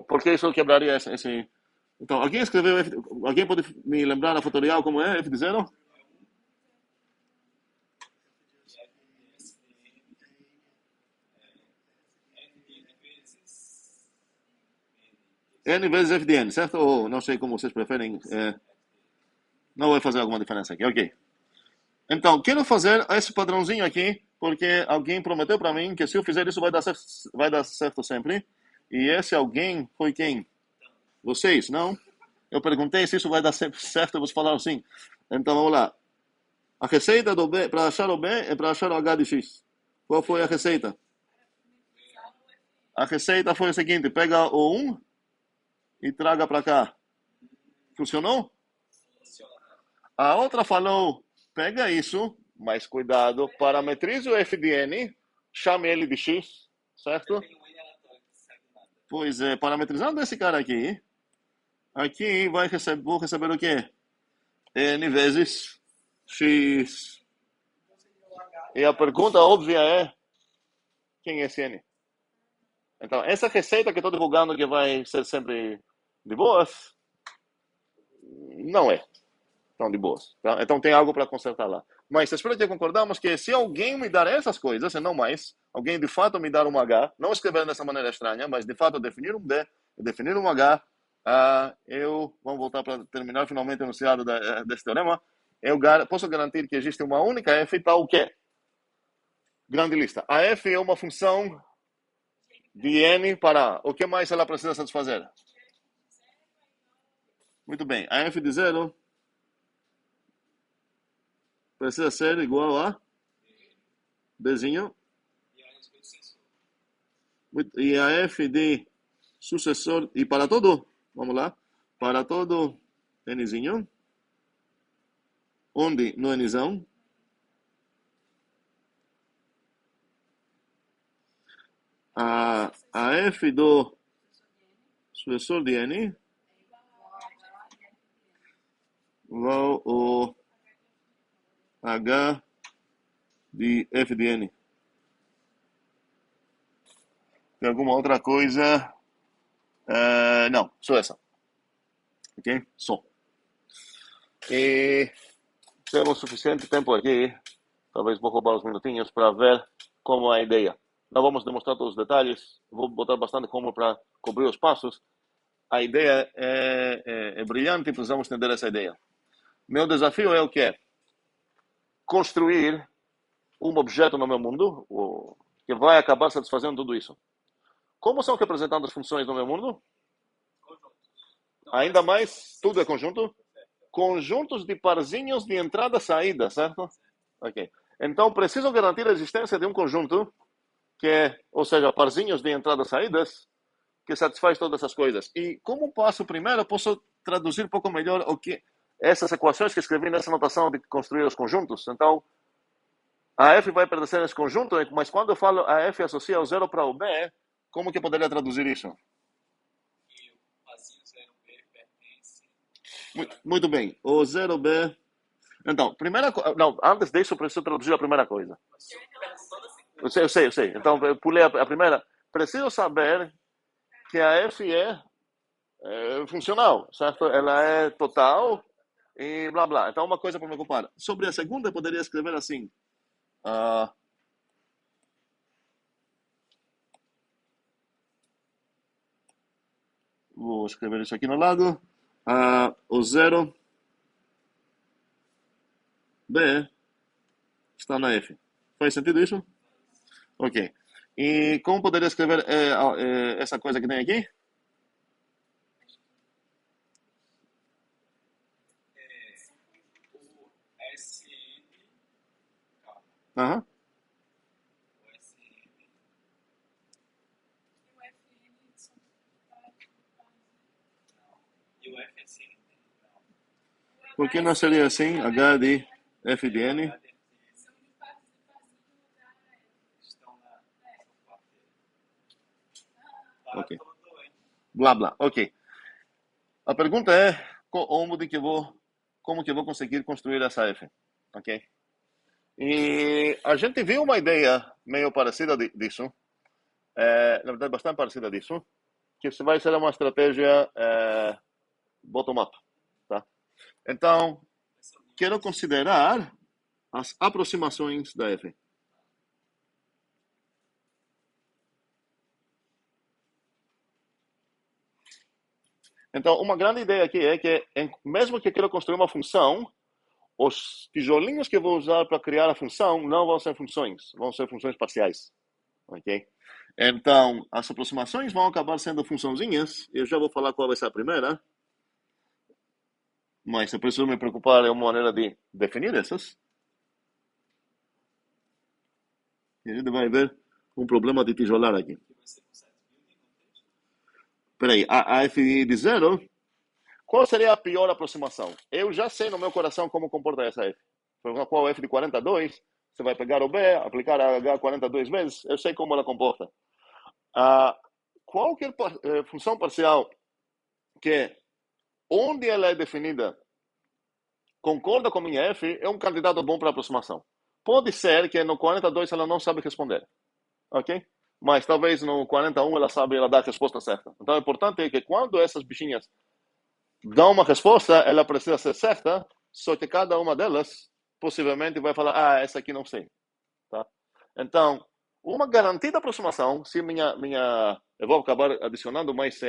Por que isso quebraria esse... Então, alguém escreveu F... Alguém pode me lembrar a fatorial como é? F de 0? N vezes F de N, certo? Ou não sei como vocês preferem. Não vai fazer alguma diferença aqui, ok. Então, quero fazer esse padrãozinho aqui, porque alguém prometeu para mim que se eu fizer isso vai dar certo sempre. E esse alguém foi quem? Vocês, não? Eu perguntei se isso vai dar certo e vocês falaram sim. Então, vamos lá. A receita do B, para achar o B, é para achar o H de X. Qual foi a receita? A receita foi a seguinte, pega o 1 e traga para cá. Funcionou? A outra falou, pega isso, mas cuidado, parametrize o f de n, chame ele de x, certo? Pois é, parametrizando esse cara aqui vou receber o quê? N vezes x. E a pergunta óbvia é, quem é esse n? Então, essa receita que estou divulgando que vai ser sempre de boas, não é tão de boas. Tá? Então tem algo para consertar lá. Mas espero que concordamos que se alguém me dar essas coisas, e não mais, alguém de fato me dar um H, não escrever dessa maneira estranha, mas de fato definir um D, definir um H, vamos voltar para terminar finalmente o enunciado desse teorema, eu posso garantir que existe uma única f tal que grande lista. A f é uma função de n para o que mais ela precisa satisfazer. Muito bem, a f de 0 precisa ser igual a Bzinho. E a f de sucessor. E para todo, vamos lá, para todo nzinho, onde no nzão, a f do sucessor de n igual ao h de f de n. Tem alguma outra coisa? Não, só essa. Ok? Só. E temos suficiente tempo aqui, talvez vou roubar uns minutinhos para ver como é a ideia. Não vamos demonstrar todos os detalhes, vou botar bastante como para cobrir os passos. A ideia é brilhante e precisamos entender essa ideia. Meu desafio é o quê? Construir um objeto no meu mundo que vai acabar satisfazendo tudo isso. Como são representadas as funções no meu mundo? Ainda mais, tudo é conjunto? Conjuntos de parzinhos de entrada e saída, certo? Ok. Então, preciso garantir a existência de um conjunto que é, ou seja, parzinhos de entrada e saídas, que satisfaz todas essas coisas. E como passo primeiro, eu posso traduzir um pouco melhor o que essas equações que escrevi nessa notação de construir os conjuntos. Então, a F vai pertencer a esse conjunto, mas quando eu falo a F associa o 0 para o B, como que eu poderia traduzir isso? E o pazinho 0B pertence. Muito bem. O 0B. Então, primeira coisa. Não, antes disso, eu preciso traduzir a primeira coisa. Eu sei. Então, eu pulei a primeira. Preciso saber que a F é funcional, certo? Ela é total e blá blá. Então, uma coisa para me ocupar. Sobre a segunda, eu poderia escrever assim. Vou escrever isso aqui no lado. O 0B está na F. Faz sentido isso? Ok. E como poderia escrever essa coisa que tem aqui? O SN. Calma. Aham. O SN. E o FSN. Não. Por que não seria assim? H de F de N? Estão na quarteira. Ok. Todo, hein? Blá blá. Ok. A pergunta é como que eu vou conseguir construir essa F, ok? E a gente viu uma ideia meio parecida disso, na verdade bastante parecida disso, que vai ser uma estratégia bottom-up, tá? Então, quero considerar as aproximações da F. Então, uma grande ideia aqui é que, mesmo que eu queira construir uma função, os tijolinhos que eu vou usar para criar a função não vão ser funções, vão ser funções parciais, ok? Então, as aproximações vão acabar sendo funçãozinhas. Eu já vou falar qual vai ser a primeira, mas eu preciso me preocupar em uma maneira de definir essas. E a gente vai ver um problema de tijolar aqui. Que vai ser com 7.000 de contexto. Peraí, a F de 0, qual seria a pior aproximação? Eu já sei no meu coração como comporta essa F. Qual é o F de 42? Você vai pegar o B, aplicar a H 42 vezes, eu sei como ela comporta. Qualquer função parcial que, onde ela é definida, concorda com minha F, é um candidato bom para aproximação. Pode ser que no 42 ela não sabe responder, ok? Mas talvez no 41 ela dá a resposta certa. Então, o importante é que quando essas bichinhas dão uma resposta, ela precisa ser certa, só que cada uma delas possivelmente vai falar, essa aqui não sei, tá? Então, uma garantida aproximação, se eu vou acabar adicionando mais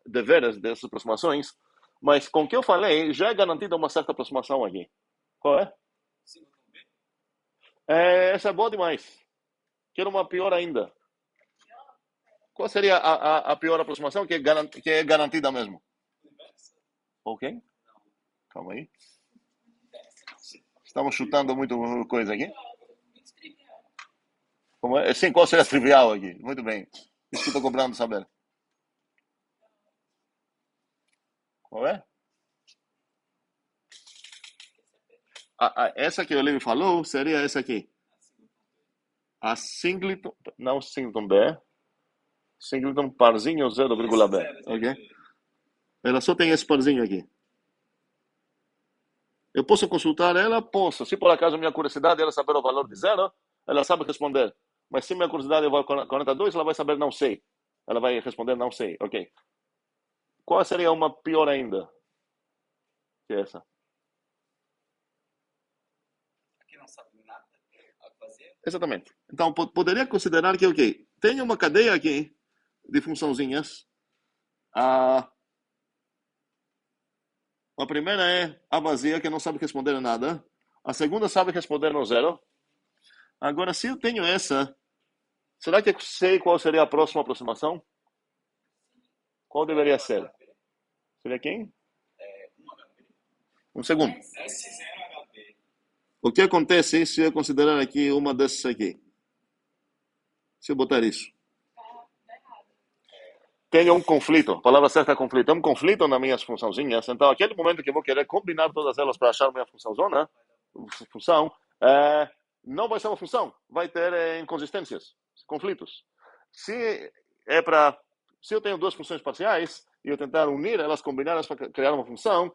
deveres dessas aproximações, mas com o que eu falei, já é garantida uma certa aproximação aqui. Qual é? Singleton B. Essa é boa demais. Quero uma pior ainda. Qual seria a pior aproximação que é garantida mesmo? Universo. Ok? Calma aí. Estamos chutando muito coisa aqui. Como é? Sim, qual seria trivial aqui? Muito bem. Isso que eu estou cobrando saber. Qual é? Essa que o Levi falou seria essa aqui. A singleton, não singleton B, singleton parzinho 0,B, ok? Ela só tem esse parzinho aqui. Eu posso consultar ela? Posso. Se por acaso minha curiosidade era saber o valor de 0, ela sabe responder. mas se minha curiosidade é 42, ela vai saber não sei. Ela vai responder não sei. Ok. Qual seria uma pior ainda que essa? Aqui não sabe nada a fazer. Exatamente. Então, poderia considerar que, ok, tem uma cadeia aqui de funçãozinhas. A primeira é a vazia, que não sabe responder a nada. A segunda sabe responder no zero. Agora, se eu tenho essa, será que eu sei qual seria a próxima aproximação? Qual deveria ser? Seria quem? Um segundo. S0HB. O que acontece se eu considerar aqui uma dessas aqui? Se eu botar isso. Tenho um conflito. A palavra certa é conflito. Tem um conflito nas minhas funçãozinhas. Então, aquele momento que eu vou querer combinar todas elas para achar minha função, não vai ser uma função. Vai ter inconsistências, conflitos. Se é para, se eu tenho duas funções parciais e eu tentar unir elas, combinar elas para criar uma função,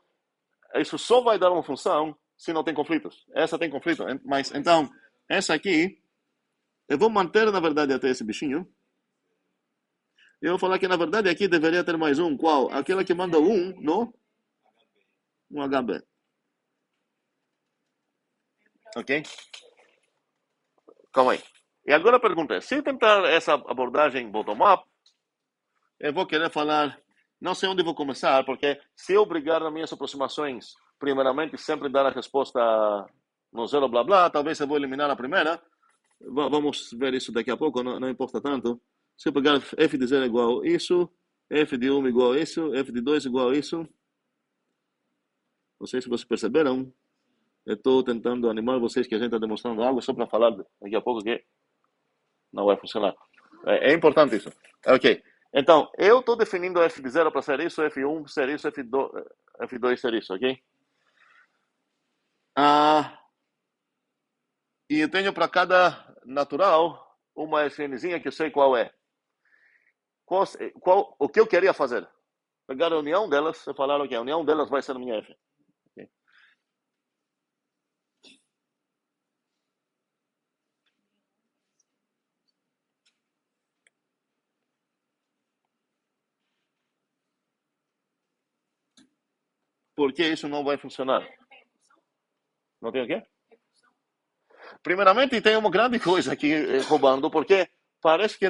isso só vai dar uma função se não tem conflitos. Essa tem conflito. Mas então, essa aqui, eu vou manter na verdade até esse bichinho. Eu vou falar que na verdade aqui deveria ter mais um. Qual? Aquela que manda um HB. Ok? Calma aí. E agora a pergunta é, se eu tentar essa abordagem bottom-up, eu vou querer falar, não sei onde vou começar, porque se eu brigar nas minhas aproximações, primeiramente sempre dar a resposta no zero blá blá, talvez eu vou eliminar a primeira. Vamos ver isso daqui a pouco, não importa tanto. Se eu pegar f de 0 igual a isso, f de 1 igual a isso, f de 2 igual a isso. Não sei se vocês perceberam. Eu estou tentando animar vocês que a gente está demonstrando algo só para falar daqui a pouco que não vai funcionar. É importante isso. Ok. Então, eu estou definindo f de 0 para ser isso, f1 ser isso, f2 ser isso, ok? E eu tenho para cada natural uma fnzinha que eu sei qual é. O que eu queria fazer? Pegar a união delas e falar, ok, a união delas vai ser a minha f. Okay? Por que isso não vai funcionar? Não tem o quê? Primeiramente, tem uma grande coisa aqui roubando, porque parece que,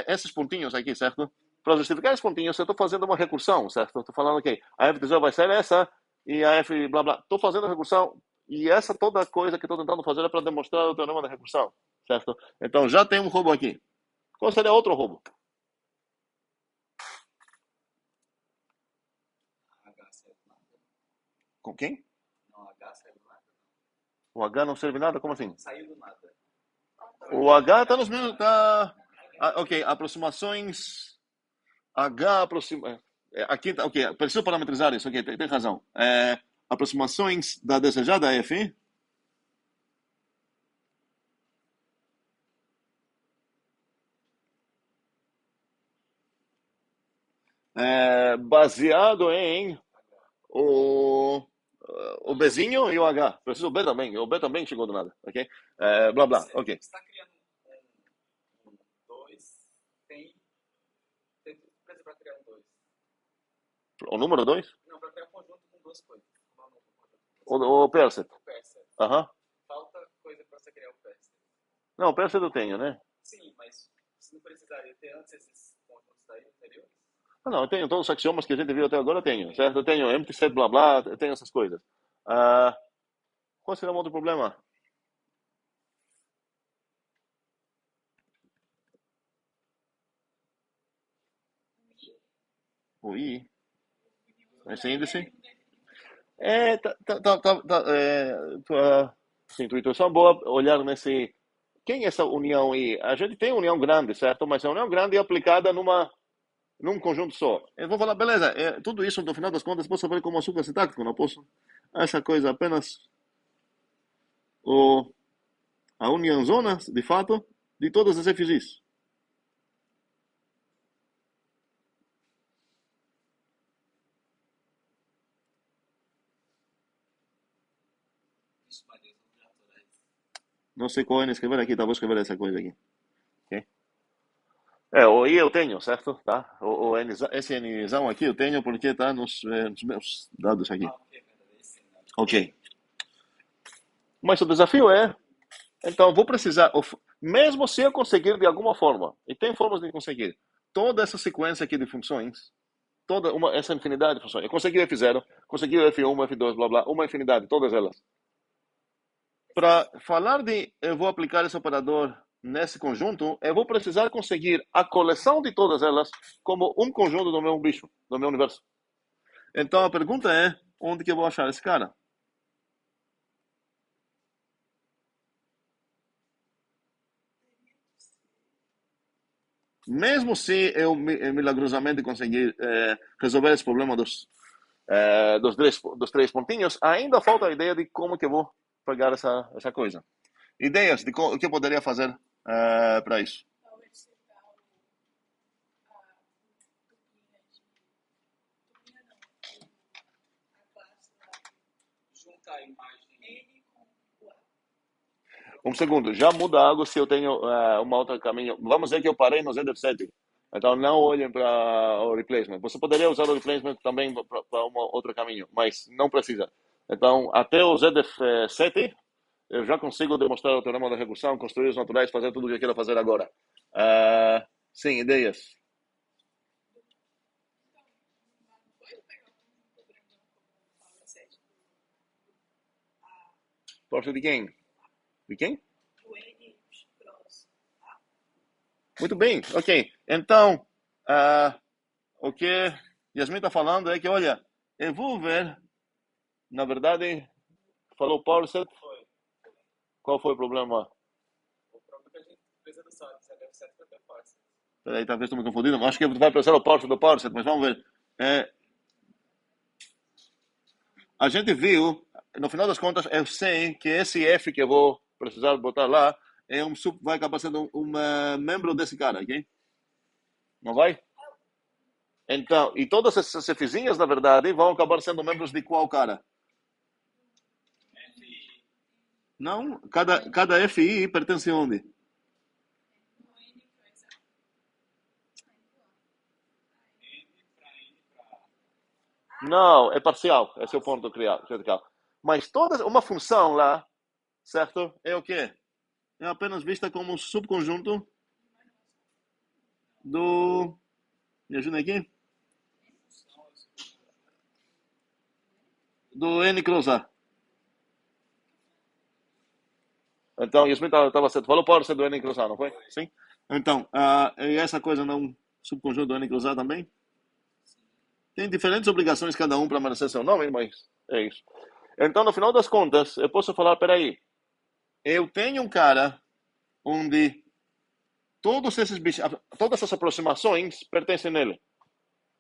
esses pontinhos aqui, certo? Para justificar esses pontinhos, eu estou fazendo uma recursão, certo? Estou falando que a f de 0 vai ser essa e a f blá blá. Estou fazendo a recursão e essa toda coisa que estou tentando fazer é para demonstrar o teorema da recursão, certo? Então já tem um roubo aqui. Qual seria outro roubo? H serve nada. Com quem? Não, H serve nada. O H não serve nada? Como assim? Saiu do nada. O H está nos mesmos. Ok, aproximações. H aproxima. Aqui, ok, preciso parametrizar isso, ok, tem razão. Aproximações da desejada f. Baseado em o Bzinho e o H. Preciso o B também. O B também chegou do nada, ok? Blá blá, Você ok. está criando um 2, tem tudo que precisa para criar um 2. O número 2? Não, para criar um conjunto com duas coisas. O Perset. O Percept. Aham. Falta coisa para você criar o Percept. Não, o Perset eu tenho, né? Sim, mas você não precisaria ter antes esses conjuntos daí anteriores? Não, eu tenho todos os axiomas que a gente viu até agora, eu tenho, certo? Eu tenho empty set, blá blá, eu tenho essas coisas. Ah, qual seria um outro problema? O I. Esse índice. Sim, tua intuição é boa olhar nesse. Quem é essa união I? A gente tem união grande, certo? Mas a união grande é aplicada num conjunto só. Eu vou falar, beleza, tudo isso no final das contas posso saber como açúcar sintático, não posso? Essa coisa apenas o, a união zonas, de fato, de todas as FGs. Isso, Maria, são naturais. Não sei qual é escrever aqui, tá? Vou escrever essa coisa aqui. O I eu tenho, certo? Tá? Esse Nzão aqui eu tenho porque está nos meus dados aqui. Ah, ok, verdade. Esse, né? Ok. Mas o desafio é, então, vou precisar, mesmo se eu conseguir de alguma forma, e tem formas de conseguir, toda essa sequência aqui de funções, essa infinidade de funções, eu consegui F0, consegui F1, F2, blá blá, uma infinidade, todas elas. Para falar de eu vou aplicar esse operador nesse conjunto, eu vou precisar conseguir a coleção de todas elas como um conjunto do meu bicho, do meu universo. Então a pergunta é, onde que eu vou achar esse cara? Mesmo se eu milagrosamente conseguir resolver esse problema dos três pontinhos, ainda falta a ideia de como que eu vou pegar essa coisa. Ideias de o que eu poderia fazer para isso. Talvez seja tupinha não, a classe lá, Juntar a imagem. N com o A. Um segundo, já muda algo se eu tenho uma outra caminho. Vamos dizer que eu parei no ZF7. Então não olhem para o replacement. Você poderia usar o replacement também para um outro caminho, mas não precisa. Então, até o ZF7, eu já consigo demonstrar o teorema da recursão, construir os naturais, fazer tudo o que eu quero fazer agora. Sim, ideias. Pode pegar um programa como Power 7 Porsche de quem? De quem? do N cross A. Muito bem, ok. Então, o que Yasmin está falando é que, olha, eu vou ver, na verdade, falou Porsche, Foi. qual foi o problema? O problema é que a gente precisa do site, você deve ser até fácil. Peraí, talvez estou me confundindo. Acho que vai precisar o Porsche do Porsche, mas vamos ver. A gente viu, no final das contas, eu sei que esse F que eu vou precisar botar lá vai acabar sendo um membro desse cara, ok? Não vai? Então, e todas essas Fzinhas, na verdade, vão acabar sendo membros de qual cara? FI. Não, cada FI pertence a onde? No N cross A. N para N para A. Não, é parcial. Esse é o ponto critical. Mas uma função lá, certo? É o quê? É apenas vista como um subconjunto do... Me ajuda aqui? Do N cruzar. Então, Yasmin estava certo. Falou pode ser do N cruzar, não foi? Sim? Então, e essa coisa não subconjunto do N cruzar também? Tem diferentes obrigações cada um para merecer seu nome, mas é isso. Então, no final das contas, eu posso falar, peraí, eu tenho um cara onde todos esses bichos, todas essas aproximações pertencem nele.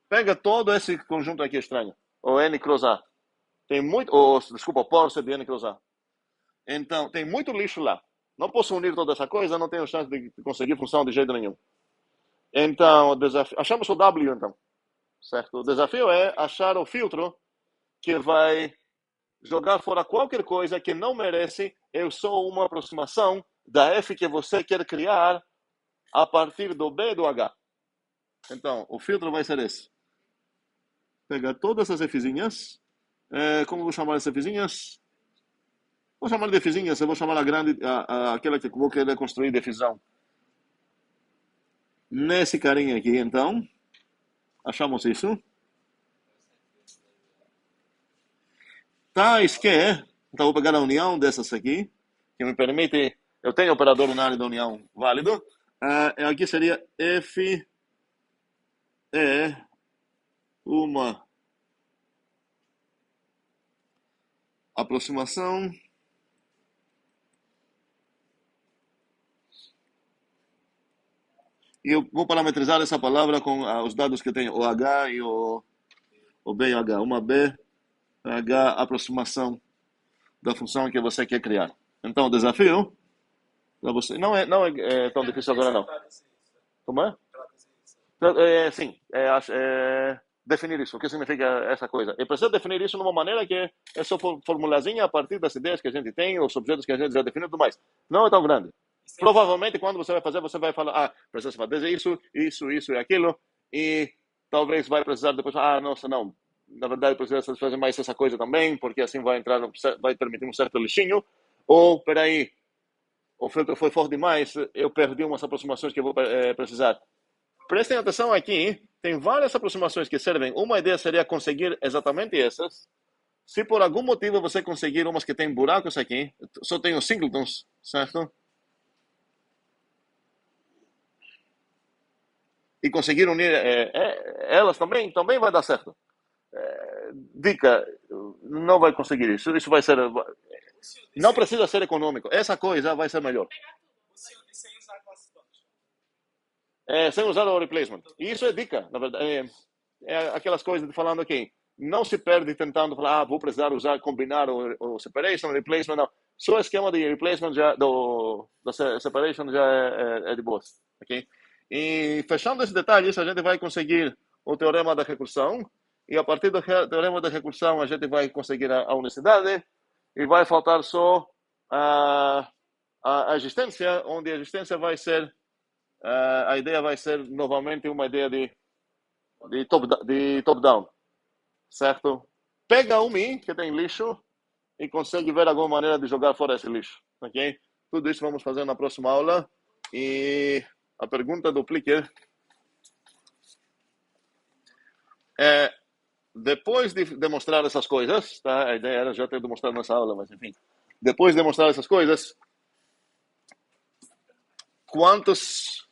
Pega todo esse conjunto aqui estranho, o N cruzar. Tem muito, desculpa, Porsche de N cruzar. Então, tem muito lixo lá. Não posso unir toda essa coisa, não tenho chance de conseguir função de jeito nenhum. Então, achamos o W, então. Certo? O desafio é achar o filtro que vai jogar fora qualquer coisa que não merece. Eu sou uma aproximação da F que você quer criar a partir do B e do H. Então, o filtro vai ser esse. Pegar todas essas Fzinhas. Como vou chamar essas Fzinhas? Vou chamar de Fzinhas, eu vou chamar a grande, aquela que vou querer construir de Fzão. Nesse carinha aqui, então, achamos isso. Tais que, então vou pegar a união dessas aqui, que me permite, eu tenho operador unário da união válido. Aqui seria F é uma aproximação e eu vou parametrizar essa palavra com os dados que eu tenho, o H e o B e o H. Uma B, H, aproximação da função que você quer criar. Então, o desafio para você não é tão difícil agora, não. Como é? Sim, definir isso. O que significa essa coisa? Eu preciso definir isso de uma maneira que é só formulazinha a partir das ideias que a gente tem, os objetos que a gente já definiu e tudo mais. Não é tão grande. Provavelmente, quando você vai fazer, você vai falar, precisa fazer isso e aquilo, e talvez vai precisar depois, nossa, não, na verdade precisa fazer mais essa coisa também, porque assim vai entrar, vai permitir um certo lixinho, ou, peraí, o filtro foi forte demais, eu perdi umas aproximações que eu vou precisar. Prestem atenção aqui, tem várias aproximações que servem. Uma ideia seria conseguir exatamente essas. Se por algum motivo você conseguir umas que tem buracos aqui, só tem os singletons, certo? E conseguir unir elas também vai dar certo. Dica, não vai conseguir isso. Isso vai ser... Não precisa ser econômico. Essa coisa vai ser melhor. Sem usar classe function. Sem usar o replacement. E isso é dica, na verdade. Aquelas coisas de falando aqui. Não se perde tentando falar, vou precisar usar, combinar o separation, replacement, não. Só o esquema de replacement da separation já é de boa. Ok? E fechando esses detalhes, a gente vai conseguir o teorema da recursão. E a partir do teorema da recursão, a gente vai conseguir a unicidade. E vai faltar só a existência, onde a existência vai ser, a ideia vai ser novamente uma ideia de top-down, certo? Pega um Mi que tem lixo e consegue ver alguma maneira de jogar fora esse lixo, ok? Tudo isso vamos fazer na próxima aula. E a pergunta do Plicker é, depois de demonstrar essas coisas, tá? A ideia era já ter demonstrado nessa aula, mas enfim. Depois de demonstrar essas coisas, quantos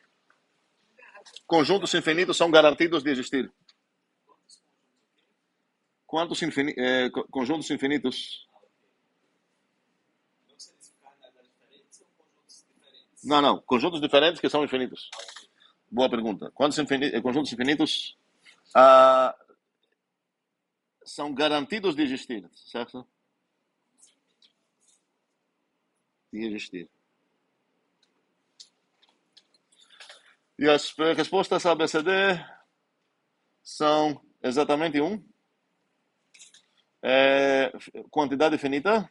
conjuntos infinitos são garantidos de existir? Quantos conjuntos infinitos? Não sei se ficar na diferentes ou conjuntos diferentes. Não. Conjuntos diferentes que são infinitos. Boa pergunta. Quantos conjuntos infinitos são garantidos de existir, certo? De existir. E as respostas ABCD são exatamente quantidade finita,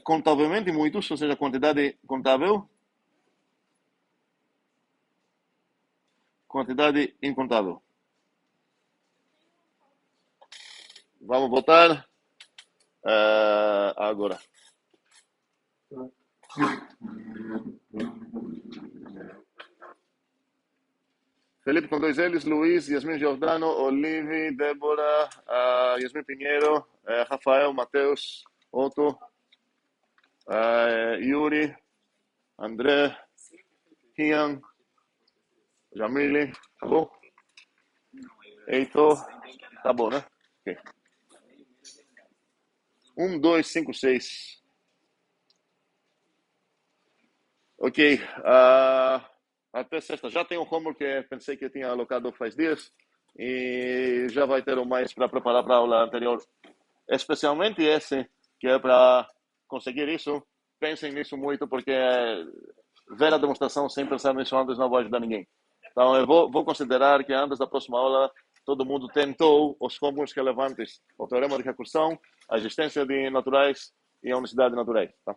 contavelmente muitos, ou seja, quantidade contável, quantidade incontável. Vamos votar agora. Felipe com 2 L's, Luiz, Yasmin Giordano, Olive, Débora, Yasmin Pinheiro, Rafael, Matheus, Otto, Yuri, André, Ian, Jamile, tá bom? Heitor, tá bom, né? Ok. 1, 2, 5, 6. Ok. Até sexta. Já tem um homework que pensei que eu tinha alocado faz dias. E já vai ter um mais para preparar para a aula anterior. Especialmente esse, que é para conseguir isso. Pensem nisso muito, porque ver a demonstração sem pensar nisso antes não vai ajudar ninguém. Então, eu vou considerar que antes da próxima aula, todo mundo tentou os homeworks relevantes. O teorema de recursão, a existência de naturais e a unicidade de naturais. Tá?